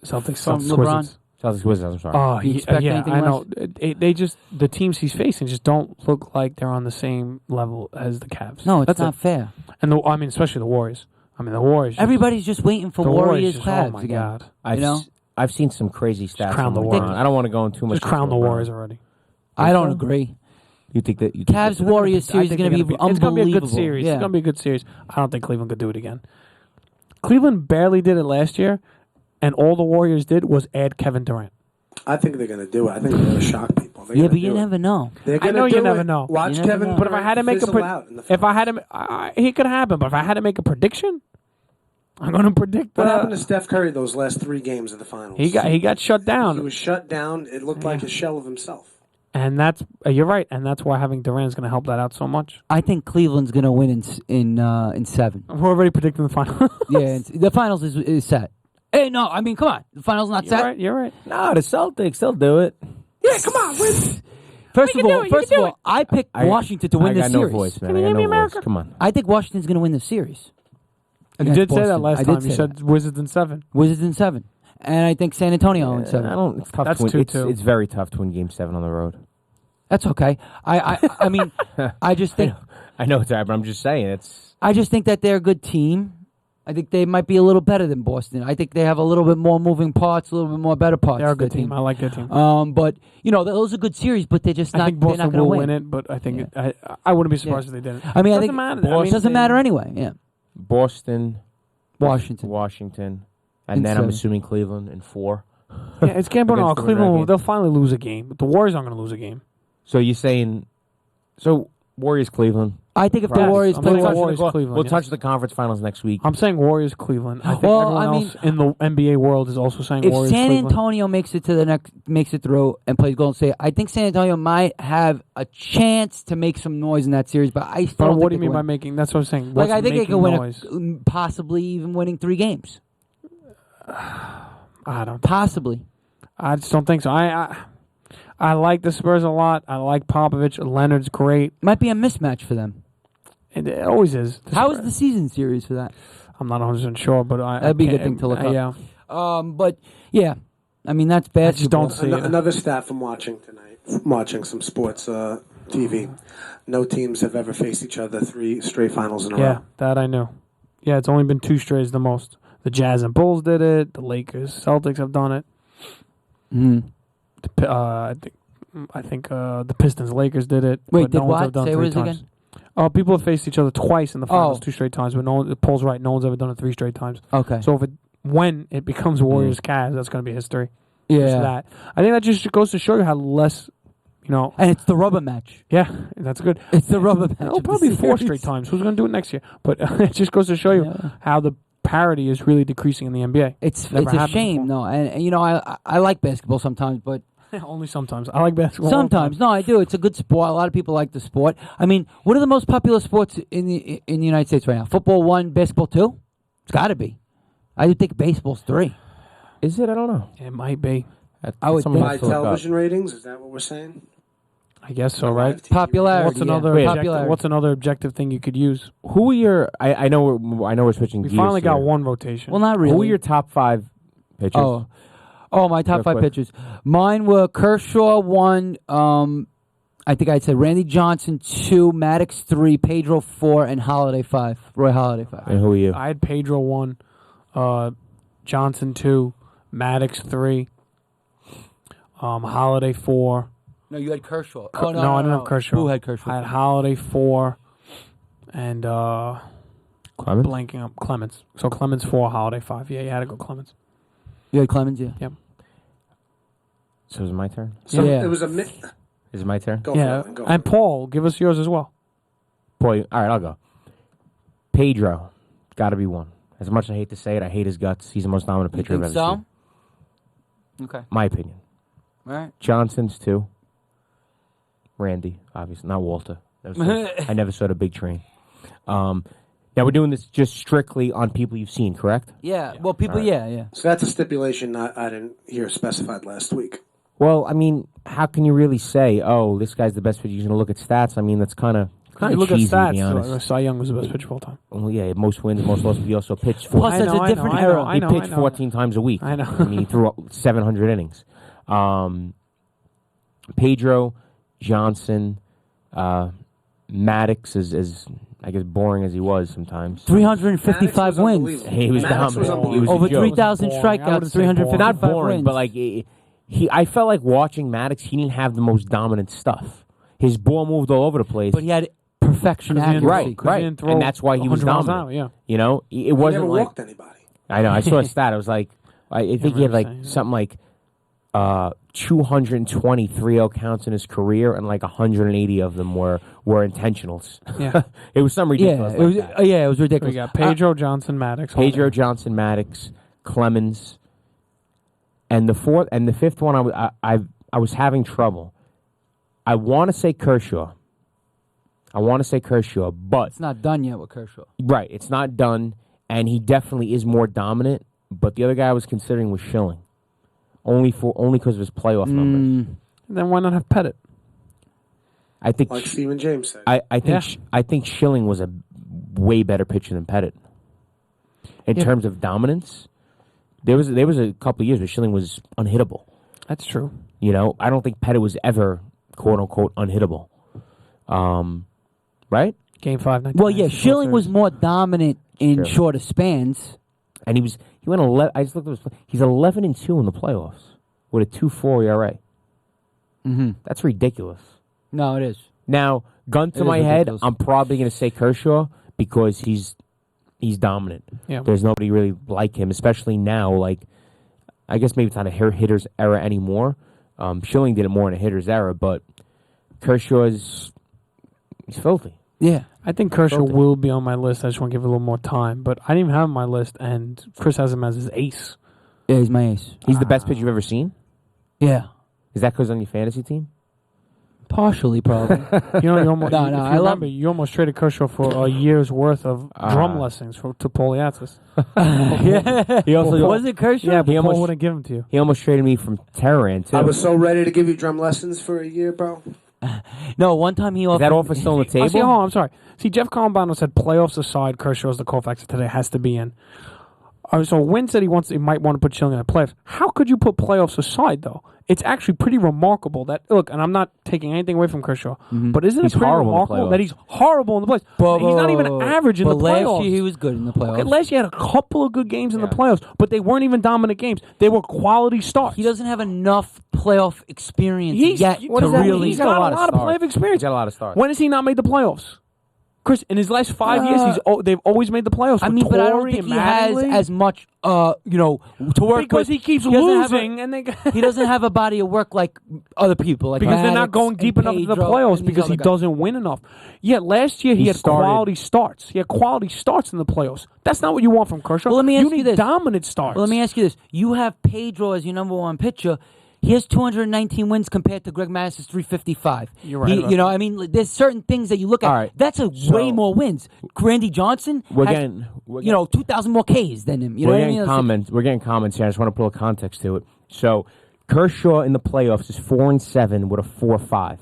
Celtics From Celtics LeBron? Wizards. Celtics Wizards, I'm sorry. Oh, Do you expect yeah, anything I less? know. They just the teams he's facing just don't look like they're on the same level as the Cavs. No, it's That's not it. fair. And I mean, especially the Warriors. I mean, the Warriors. Everybody's just waiting for the Warriors just, Cavs oh my again. god! I've seen some crazy stats. crown on the LeBron. Warriors. I don't want to go into too much. Just crown the LeBron. Warriors already. I don't so? agree. You think that? You Cavs Warriors I series is think going to they're be gonna It's going to be a unbelievable. good series. Yeah. It's going to be a good series. I don't think Cleveland could do it again. Cleveland barely did it last year, and all the Warriors did was add Kevin Durant. I think they're going to do it. I think they're going to shock people. They're Yeah, gonna but you do it. never know. They're I gonna know you do never it. know. Watch You never Kevin know. But if I had to make a fizzle out in the if I finals. had to, he could happen. But if I had to make a prediction, I'm going to predict. What happened to Steph Curry those last 3 games of the finals? He got shut down. He was shut down. It looked like a shell of himself. And that's you're right, and that's why having Durant is going to help that out so much. I think Cleveland's going to win in 7. We're already predicting the final. Yeah, the finals is set. Hey, no, I mean, come on, the finals not You're set. right. You're right. No, the Celtics, they'll do it. Yeah, come on. First can of do all, it, you can do it. I picked I- Washington to I win got this no series. voice, man. Can I you got hear me, no voice. America? Come on. I think Washington's going to win this series. You against did say that Boston. last I time. did You say said Wizards in 7. Wizards in 7, and I think San Antonio in 7. I don't. It's tough. That's to win. 2-2. It's very tough to win Game 7 on the road. That's okay. I mean, I just think I know it's hard, but I'm just saying it's. I just think that they're a good team. I think they might be a little better than Boston. I think they have a little bit more moving parts, a little bit more better parts. They're a to their good team. I like their team. But those are good series, but they're just not. I think they're Boston not going to will win. win it, but I think I wouldn't be surprised if they didn't. I mean, I Doesn't think matter. it doesn't matter anyway. Yeah, Boston, Washington. and In then I'm 7. assuming Cleveland in 4. Yeah, it's Gamble. No, Against the winner Cleveland. again. They'll finally lose a game, but the Warriors aren't going to lose a game. So you're saying, Warriors Cleveland I think if the Yes, Warriors I'm play saying well, Warriors, Cleveland, We'll yes. touch the conference finals next week. I'm saying Warriors, Cleveland. I think Well, everyone I mean, else in the NBA world is also saying if Warriors, San Cleveland. Antonio makes it to the makes it through and plays Golden State, I think San Antonio might have a chance to make some noise in that series. But I still But don't what think do you they mean can by win. making? That's what I'm saying. Like What's I think they making could win, noise? possibly even winning 3 games. I don't. Possibly. I just don't think so. I like the Spurs a lot. I like Popovich. Leonard's great. Might be a mismatch for them. It always is. How is the season series for that? I'm not 100% sure, but That'd be a good thing to look up. Yeah. But yeah, I mean that's I just basketball. don't see it. Another stat from watching tonight, watching some sports TV. No teams have ever faced each other 3 straight finals in a Yeah, row. that I knew. Yeah, it's only been 2 straight is the most. The Jazz and Bulls did it. The Lakers, Celtics have done it. Mhm. I think the Pistons, Lakers did it. Wait, but did no one's what? ever done Say 3 what is it times. again? People have faced each other twice in the finals, Oh. 2 straight times, but no one, Paul's right. No one's ever done it 3 straight times. Okay. So when it becomes Warriors Cavs, that's going to be history. Yeah. Just that. I think that just goes to show you how less, And it's the rubber match. yeah, that's good. It's the rubber match. It'll of the probably 4 series. straight times. Who's going to do it next year? But it just goes to show you Yeah. how the parity is really decreasing in the NBA. It's Never a happened shame, before. no. And I like basketball sometimes, but Only sometimes. I like basketball. all the sometimes time. no, I do. It's a good sport. A lot of people like the sport. I mean, what are the most popular sports in the United States right now? Football 1, basketball 2. It's got to be. I would think baseball's 3. Is it? I don't know. It might be. I would Someone think. By has to look up. television ratings, is that what we're saying? I guess so, Live right? TV. Popularity. What's another yeah. objective, Popularity. what's another objective thing you could use? Who are your? I know we're switching. We gears finally got here. one rotation. Well, not really. Who are your top 5 pitchers? Oh, my top Real 5 quick. pitchers. Mine were Kershaw 1. I think I'd say Randy Johnson 2, Maddox 3, Pedro 4, and Holiday 5. Roy Holiday 5. And who are you? I had Pedro 1, Johnson 2, Maddox 3, Holiday 4. No, you had Kershaw. No, I didn't have Kershaw. Who had Kershaw? I had Holiday 4, and Clemens? blanking up Clemens. So Clemens 4, Holiday 5. Yeah, you had to go Clemens. You had Clemens, yeah. Yep. So is it my turn? So Yeah. it was a Is it my turn? go Yeah, for it. Go and for Paul, give us yours as well. Boy, all right, I'll go. Pedro, got to be 1. As much as I hate to say it, I hate his guts. He's the most dominant You pitcher I've think ever so? seen. Okay. My opinion. All right. Johnson's 2. Randy, obviously, not Walter. I never saw the big train. Now we're doing this just strictly on people you've seen, correct? Yeah. Well, people, All right. yeah. So that's a stipulation I didn't hear specified last week. Well, I mean, how can you really say, "Oh, this guy's the best pitcher"? You're going to look at stats. I mean, that's kind of You look cheesy, at to be stats. honest. Cy Young was the best pitcher of all time. Well, yeah, most wins, most losses. He also pitched. Plus, I that's know, a I different know, I era. know, I He know, pitched 14 times a week. I know. I mean, he threw 700 innings. Pedro, Johnson, Maddox is I guess boring as he was sometimes. 355 Maddox was wins. unbelievable. He was Maddox was dominant. unbelievable. He was a Over joke. 3,000 Boring. I wouldn't strikeouts, say 355 Not boring, wins. but like I felt like watching Maddox. He didn't have the most dominant stuff. His ball moved all over the place. But he had perfection Because he didn't- accuracy. Right, because he right. didn't throw And that's why he was 100 miles an dominant. hour, yeah. You know, it He wasn't never like walked anybody. I know. I saw a stat. I was like, I think he had like remember saying that. something like 220 3-0 counts in his career, and like 180 of them were intentionals. Yeah. It was some Yeah, ridiculous. it was. like that. Yeah, it was We ridiculous. got Pedro, Johnson, Maddox. Pedro, Johnson, Maddox, Clemens, and the 4th and the 5th one. I was having trouble. I want to say Kershaw. But It's not done yet with Kershaw. right, it's not done, and he definitely is more dominant. But the other guy I was considering was Schilling, only because of his playoff numbers. Then why not have Pettit? I think Like Stephen James said. I think Schilling was a way better pitcher than Pettit in Yeah. terms of dominance. There was a couple of years where Schilling was unhittable. That's true. You know, I don't think Pettit was ever quote unquote unhittable. Right? Game 5. Well, yeah, 1996 Schilling World was Series. more dominant in True. shorter spans. And he went 11. I just looked at his. He's 11-2 in the playoffs with a 2.4 ERA. Mm-hmm. That's ridiculous. No, it is. Now, gun to It is my head, ridiculous. I'm probably going to say Kershaw because he's dominant. Yeah. There's nobody really like him, especially now. Like, I guess maybe it's not a hitter's era anymore. Schilling did it more in a hitter's era, but Kershaw he's filthy. Yeah. I think Kershaw Built it. will be on my list. I just want to give it a little more time. But I didn't even have him on my list, and Chris has him as his ace. Yeah, he's my ace. He's the best pitcher you've ever seen. Yeah. Is that because on your fantasy team? Partially, probably. You know, you almost, No, if no, you I love- remember, you almost traded Kershaw for a year's worth of drum lessons to Poliatis. Yeah. He also Was it Kershaw? Yeah, but He Paul almost- wouldn't give them to you. He almost traded me from Terran too. I was so ready to give you drum lessons for a year, bro. No, one time he Is offered. that offer still on the Oh, table? see, hold on, I'm sorry. See, Jeff Colombano said playoffs aside, Kershaw's the Colfax today has to be in. So Wynn said he might want to put Schilling in the playoffs. How could you put playoffs aside though? It's actually pretty remarkable that look, and I'm not taking anything away from Kershaw, but isn't He's it pretty horrible in the remarkable playoffs. that he's horrible in the playoffs? But- He's not even average in but the playoffs. last year he was good in the playoffs. Okay, last year he had a couple of good games in the playoffs, but they weren't even dominant games. They were quality starts. He doesn't have enough playoff experience yet what to does that mean? really. He's got a lot of starts. playoff experience. He's got a lot of stars. When has he not made the playoffs? Chris, in his last 5 years, they've always made the playoffs. I with mean, but I don't Torrey think and he has Mattingly. as much, to work Because with. he keeps doesn't have a- losing, and they he doesn't have a body of work like other people. Like because they're not Maddox going and deep enough into the Pedro playoffs and these because other he guys. doesn't win enough. Yeah, last year he had started- quality starts. He had quality starts in the playoffs. That's not what you want from Kershaw. Well, let me ask you need this. dominant starts. Well, let me ask you this: you have Pedro as your number one pitcher. He has 219 wins compared to Greg Maddison's 355. You're right about You know, I mean, there's certain things that you look at. All right. That's way more wins. Randy Johnson We're has, getting- we're 2,000 more Ks than him. You know we're what I getting mean? comments. We're getting comments here. I just want to put a little context to it. So Kershaw in the playoffs is 4-7 with a 4.5.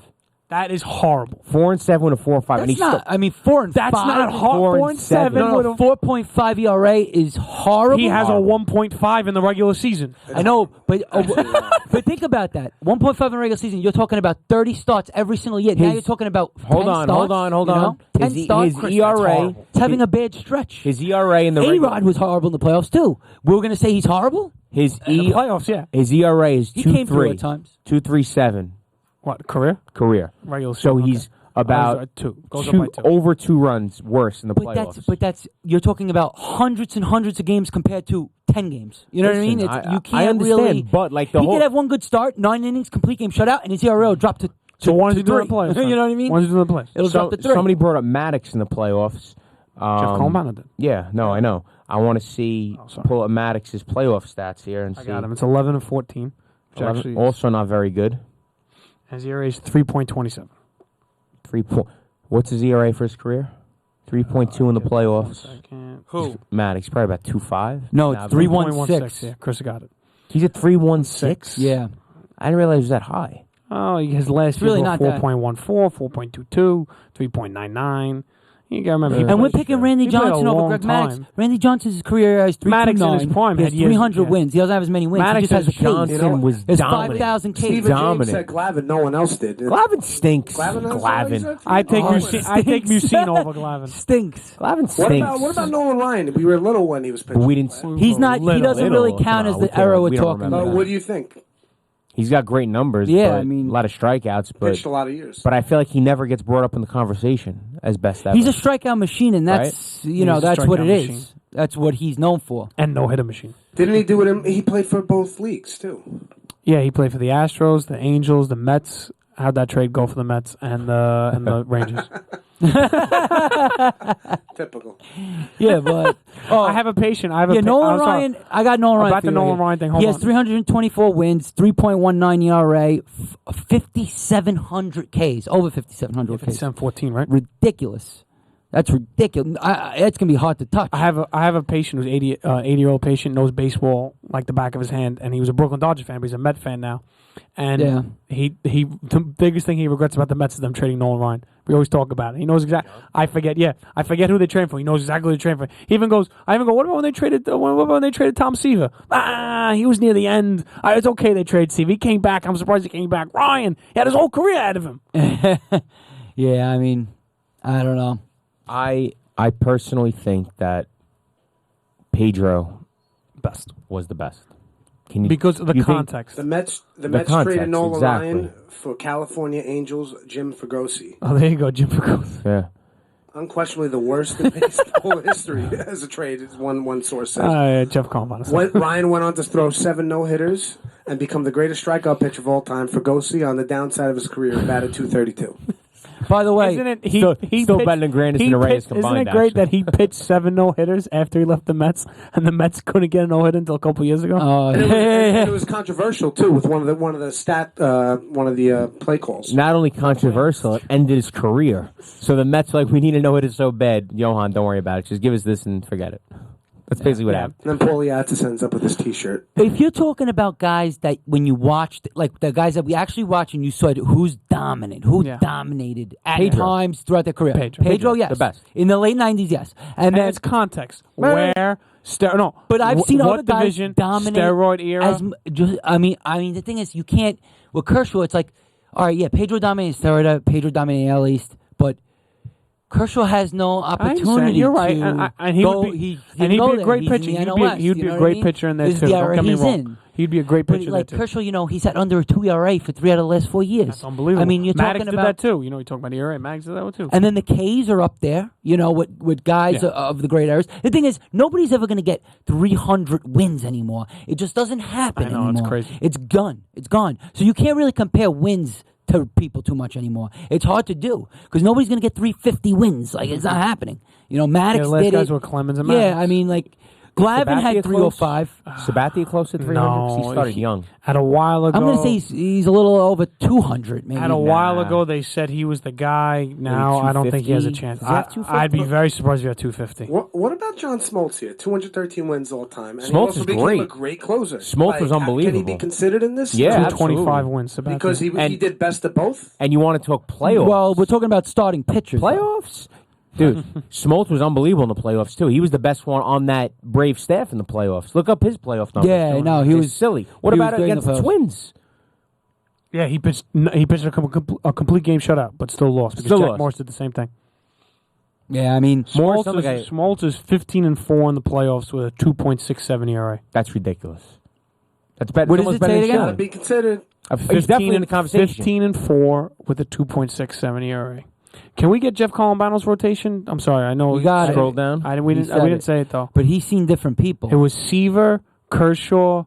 That is horrible. 4-7 with a 4.5. and That's he's not. I mean, 4 and That's 5. not hard. 4-7. No, with no, a 4.5 ERA is horrible. He has a 1.5 in the regular season. I know, but but think about that. 1.5 in the regular season. You're talking about 30 starts every single year. Now His- you're talking about 10 Hold on, starts, hold on, hold you know? on. 10 starts. His ERA, It's having a bad stretch. his ERA in the A-Rod was horrible in the playoffs too. We're going to say he's horrible. his In the playoffs, yeah. his ERA is He came through 2.3. at times. 2.37 What, career? career. Regular So season. he's okay. about two. Goes up by two. over 2 runs worse in the But playoffs. that's you're talking about hundreds and hundreds of games compared to 10 games. You know what I mean? Listen, It's, I- you I can't understand, really. but, like, the he whole- could have one good start, 9 innings, complete game shutout, and his ERA will drop to. So why is he to doing the 3. playoffs? You know what I mean? Why is he doing the playoffs? It'll drop to 3. Somebody brought up Maddox in the playoffs. Jeff Colombano did. Yeah, no, I know. I want to see sorry. pull up Maddox's playoff stats here and I see. got him. It's 11 and 14. Which 11 actually, also not very good. his ERA is 3.27. 3 point. What's his ERA for his career? 3.2 in the playoffs. Who? Maddox probably about 2.5. No, it's 3.16. Yeah, Chris got it. He's at 3.16. Yeah. I didn't realize it was that high. Oh, his last It's really year not was that. 4.14, 4.22, 3.99. You got to remember. he And we're played- picking Randy he played a Johnson over long Greg Maddox. time. Randy Johnson's career is 3.29. Maddox in his prime He has had years- 300 yeah. wins. He doesn't have as many wins. Maddox he just has the is Ks. Johnson was There's dominant. 5,000 Ks. Steven Dominant. James said Glavin. No one else did. Glavin stinks. Glavin, that's what he Glavin. said? I take Oh, Musin. I take stinks. Musin over Glavin. Stinks. Glavin What stinks. about Nolan Ryan? We were little when he was pitching. But we didn't. He's not. He Little. doesn't really count No, as we the era can't- we're we don't talking remember about. that. What do you think? He's got great numbers. Yeah, but I mean- a lot of strikeouts. But Pitched a lot of years. But I feel like he never gets brought up in the conversation as best ever. He's a strikeout machine, and that's He's a that's what it strikeout is. machine. That's what he's known for. And no hitter machine. Didn't he do it? He played for both leagues too. Yeah, he played for the Astros, the Angels, the Mets. How'd that trade go for the Mets and the Rangers? Typical. Yeah, but I have a patient. I have a yeah, Nolan I'm sorry. Ryan. I got Nolan Ryan. About for the you Nolan here. Ryan thing, hold He has on. 324 wins, 3.19 ERA, 5,700 Ks, over 5,700 Ks. 57-14, right? Ridiculous. That's ridiculous. It's gonna be hard to touch. I have a patient who's 80-year-old patient, knows baseball like the back of his hand, and he was a Brooklyn Dodgers fan, but he's a Met fan now. And Yeah. he the biggest thing he regrets about the Mets is them trading Nolan Ryan. We always talk about it. He knows exactly. I forget who they traded for. He knows exactly who they traded for. He even goes, what about when they traded? What about when they traded Tom Seaver? He was near the end. It's okay they traded Seaver. He came back. I'm surprised he came back. Ryan, he had his whole career ahead of him. Yeah, I mean, I don't know. I personally think that Pedro Best was the best. Can you, because of the you think- context. The Mets context, traded Nolan exactly. Ryan for California Angels Jim Fregosi. Oh, there you go, Jim Fregosi. Yeah. Unquestionably the worst in baseball history as a trade, is one source says. Jeff Colombano. Ryan went on to throw 7 no-hitters and become the greatest strikeout pitcher of all time. Fregosi, on the downside of his career, batted .232. By the way, Isn't it? Still pitched- better than Grandison he and Reyes pitched- combined, Isn't it great actually. that he pitched 7 no-hitters after he left the Mets, and the Mets couldn't get a no-hitter until a couple years ago? And it was controversial too with one of the play calls. Not only controversial, it ended his career. So the Mets were like, we need to know it is so bad. Johan, don't worry about it. Just give us this and forget it. That's basically what happened. And then Paulie Atis ends up with his T-shirt. if you're talking about guys that when you watched, like the guys that we actually watched and you saw who's dominant, who dominated at Pedro. times throughout their career. Pedro, yes. the best. In the late 90s, yes. And And then, it's context. Right. Where? but I've seen what other guys division, dominate. steroid era. I mean, the thing is, you can't, with Kershaw, it's like, all right, yeah, Pedro dominated steroid era, Pedro dominated AL East, but Kershaw has no opportunity. You're right, to and he go, would be, he and he'd go be a there. great He's pitcher. in the He'd NL be, West, he'd you be know a what great I mean? pitcher in there This is too. the Don't era get me he's wrong. in. He'd be a great But pitcher like there too. Kershaw, he's had under a 2 ERA for 3 out of the last 4 years. That's unbelievable. I mean, you're Maddox talking did about that too. You're talking about ERA. Maddox did that one too. And then the K's are up there, with guys Yeah. of the great eras. The thing is, nobody's ever going to get 300 wins anymore. It just doesn't happen I know, anymore. it's crazy. It's gone. It's gone. So you can't really compare wins to people too much anymore. It's hard to do because nobody's going to get 350 wins. Like, it's not happening. Maddox the last did guys it. were Clemens and Yeah, Maddox. I mean, like, Glavine Sabathia had close? 305. Sabathia close to 300? No, He started young. At a while ago, I'm going to say he's a little over 200, maybe. At a while ago, they said he was the guy. Now I don't think he has a 250? chance. Does he have 250? I'd be very surprised if he had 250. What about John Smoltz here? 213 wins all time. And he Smoltz also is became great. a great closer. Smoltz was Can he unbelievable. be considered in this? Yeah, 225 absolutely. wins. Sabathia. Because he And- did best of both? And you want to talk playoffs? Well, we're talking about starting pitchers. though. Playoffs? Dude, Smoltz was unbelievable in the playoffs, too. He was the best one on that Brave staff in the playoffs. Look up his playoff numbers. Yeah, no, he It's was silly. What he about was great in against the the playoffs. Twins? yeah, he pitched a complete game shutout, but still lost because Still Jack lost. Morris did the same thing. Yeah, I mean, Morris, another guy- Smoltz is 15-4 in the playoffs with a 2.67 ERA. That's ridiculous. That's better. What it's does almost it better say than again? Schilling. Gotta be considered. He's definitely in the conversation. 15-4 with a 2.67 ERA. Can we get Jeff Colombano's rotation? I'm sorry, I know You got it. Scroll down. We He didn't. said We didn't it. say it though. but he's seen different people. It was Seaver, Kershaw,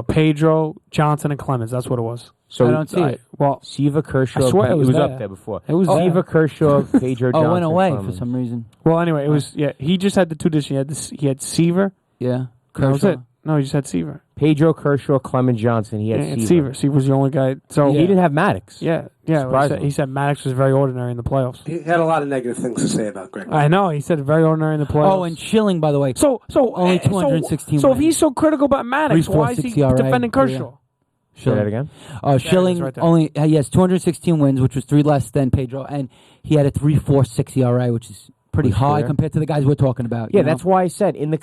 Pedro, Johnson, and Clemens. That's what it was. So I don't see it. Well, Siva, Kershaw. I swear it was up there. there before. It was Siva, there. Kershaw, Pedro, Oh, Johnson. it went away Clemens. for some reason. well. Anyway, it was. Yeah, he just had the two dishes. He had Seaver. Yeah, That was Kershaw. it. No, he just had Seaver. Pedro, Kershaw, Clemens, Johnson. He had And Siva. Seaver. Seaver was the only guy. So He didn't have Maddox. Yeah. Surprisingly. He said Maddox was very ordinary in the playoffs. He had a lot of negative things to say about Greg. I know. He said very ordinary in the playoffs. Oh, and Schilling, by the way. so only 216 So if wins. he's so critical about Maddox, why is 3.46 he ERA. defending Kershaw? Say that again. Schilling right there. only he has 216 wins, which was 3 less than Pedro, and he had a 3.46 ERA, which is pretty Which is high fair. compared to the guys we're talking about. Yeah, you know? that's why I said in the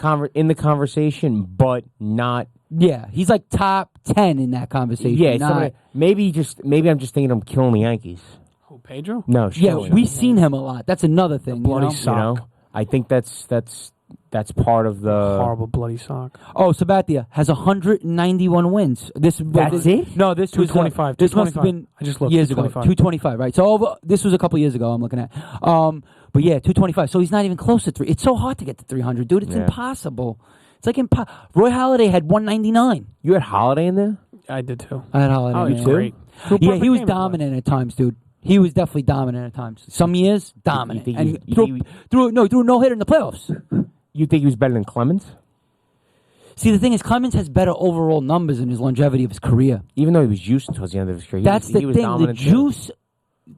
conversation, but not. Yeah, he's like top 10 in that conversation. Yeah, not, maybe I'm just thinking I'm killing the Yankees. Who, Pedro? No, yeah, Schilling. we've seen him a lot. That's another thing. bloody you know? sock. I think that's part of the. Horrible bloody sock. Oh, Sabathia has 191 wins. That's it? No, this was 225. This must have been I just looked. years ago. 225, right? So this was a couple years ago. I'm looking at. But yeah, 225. So he's not even close to 3. It's so hard to get to 300, dude. It's Yeah. impossible. It's like Roy Halladay had 199. You had Holiday in there? I did too. I had Halladay. Oh, yeah. he's great. Yeah, he was dominant at times, dude. He was definitely dominant at times. Some years, dominant. think And you threw a no-hitter in the playoffs. You think he was better than Clemens? See, the thing is, Clemens has better overall numbers in his longevity of his career. Even though he was juiced until the end of his career. That's he the was thing. The dominant too. juice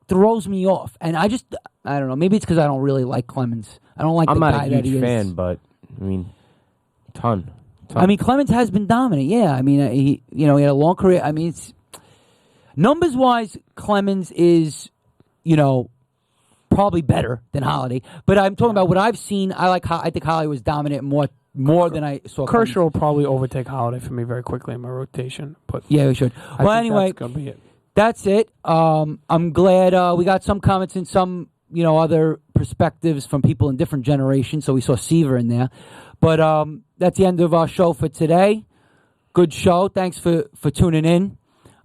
throws me off. And I don't know. Maybe it's because I don't really like Clemens. I don't like I'm the not guy a that he huge is. fan, but I mean, ton. I mean, Clemens has been dominant. Yeah, I mean, he had a long career. I mean, numbers wise, Clemens is, probably better than Holiday. But I'm talking about what I've seen. I think Holiday was dominant more than I saw. Kershaw Clemens. will probably overtake Holiday for me very quickly in my rotation. But Yeah, we should. I Well, think anyway, that's gonna be it. that's it. I'm glad we got some comments and some other perspectives from people in different generations. So we saw Seaver in there. But that's the end of our show for today. Good show. Thanks for tuning in.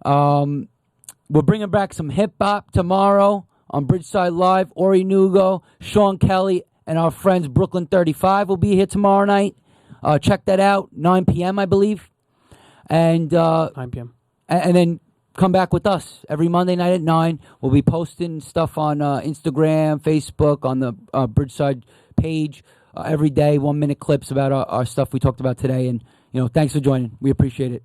We're bringing back some hip hop tomorrow on Bridgeside Live. Ori Nugo, Sean Kelly, and our friends Brooklyn 35 will be here tomorrow night. Check that out, 9 p.m. I believe. And 9 p.m. and then come back with us every Monday night at 9. We'll be posting stuff on Instagram, Facebook, on the Bridgeside page every day, 1-minute clips about our stuff we talked about today. And, thanks for joining. We appreciate it.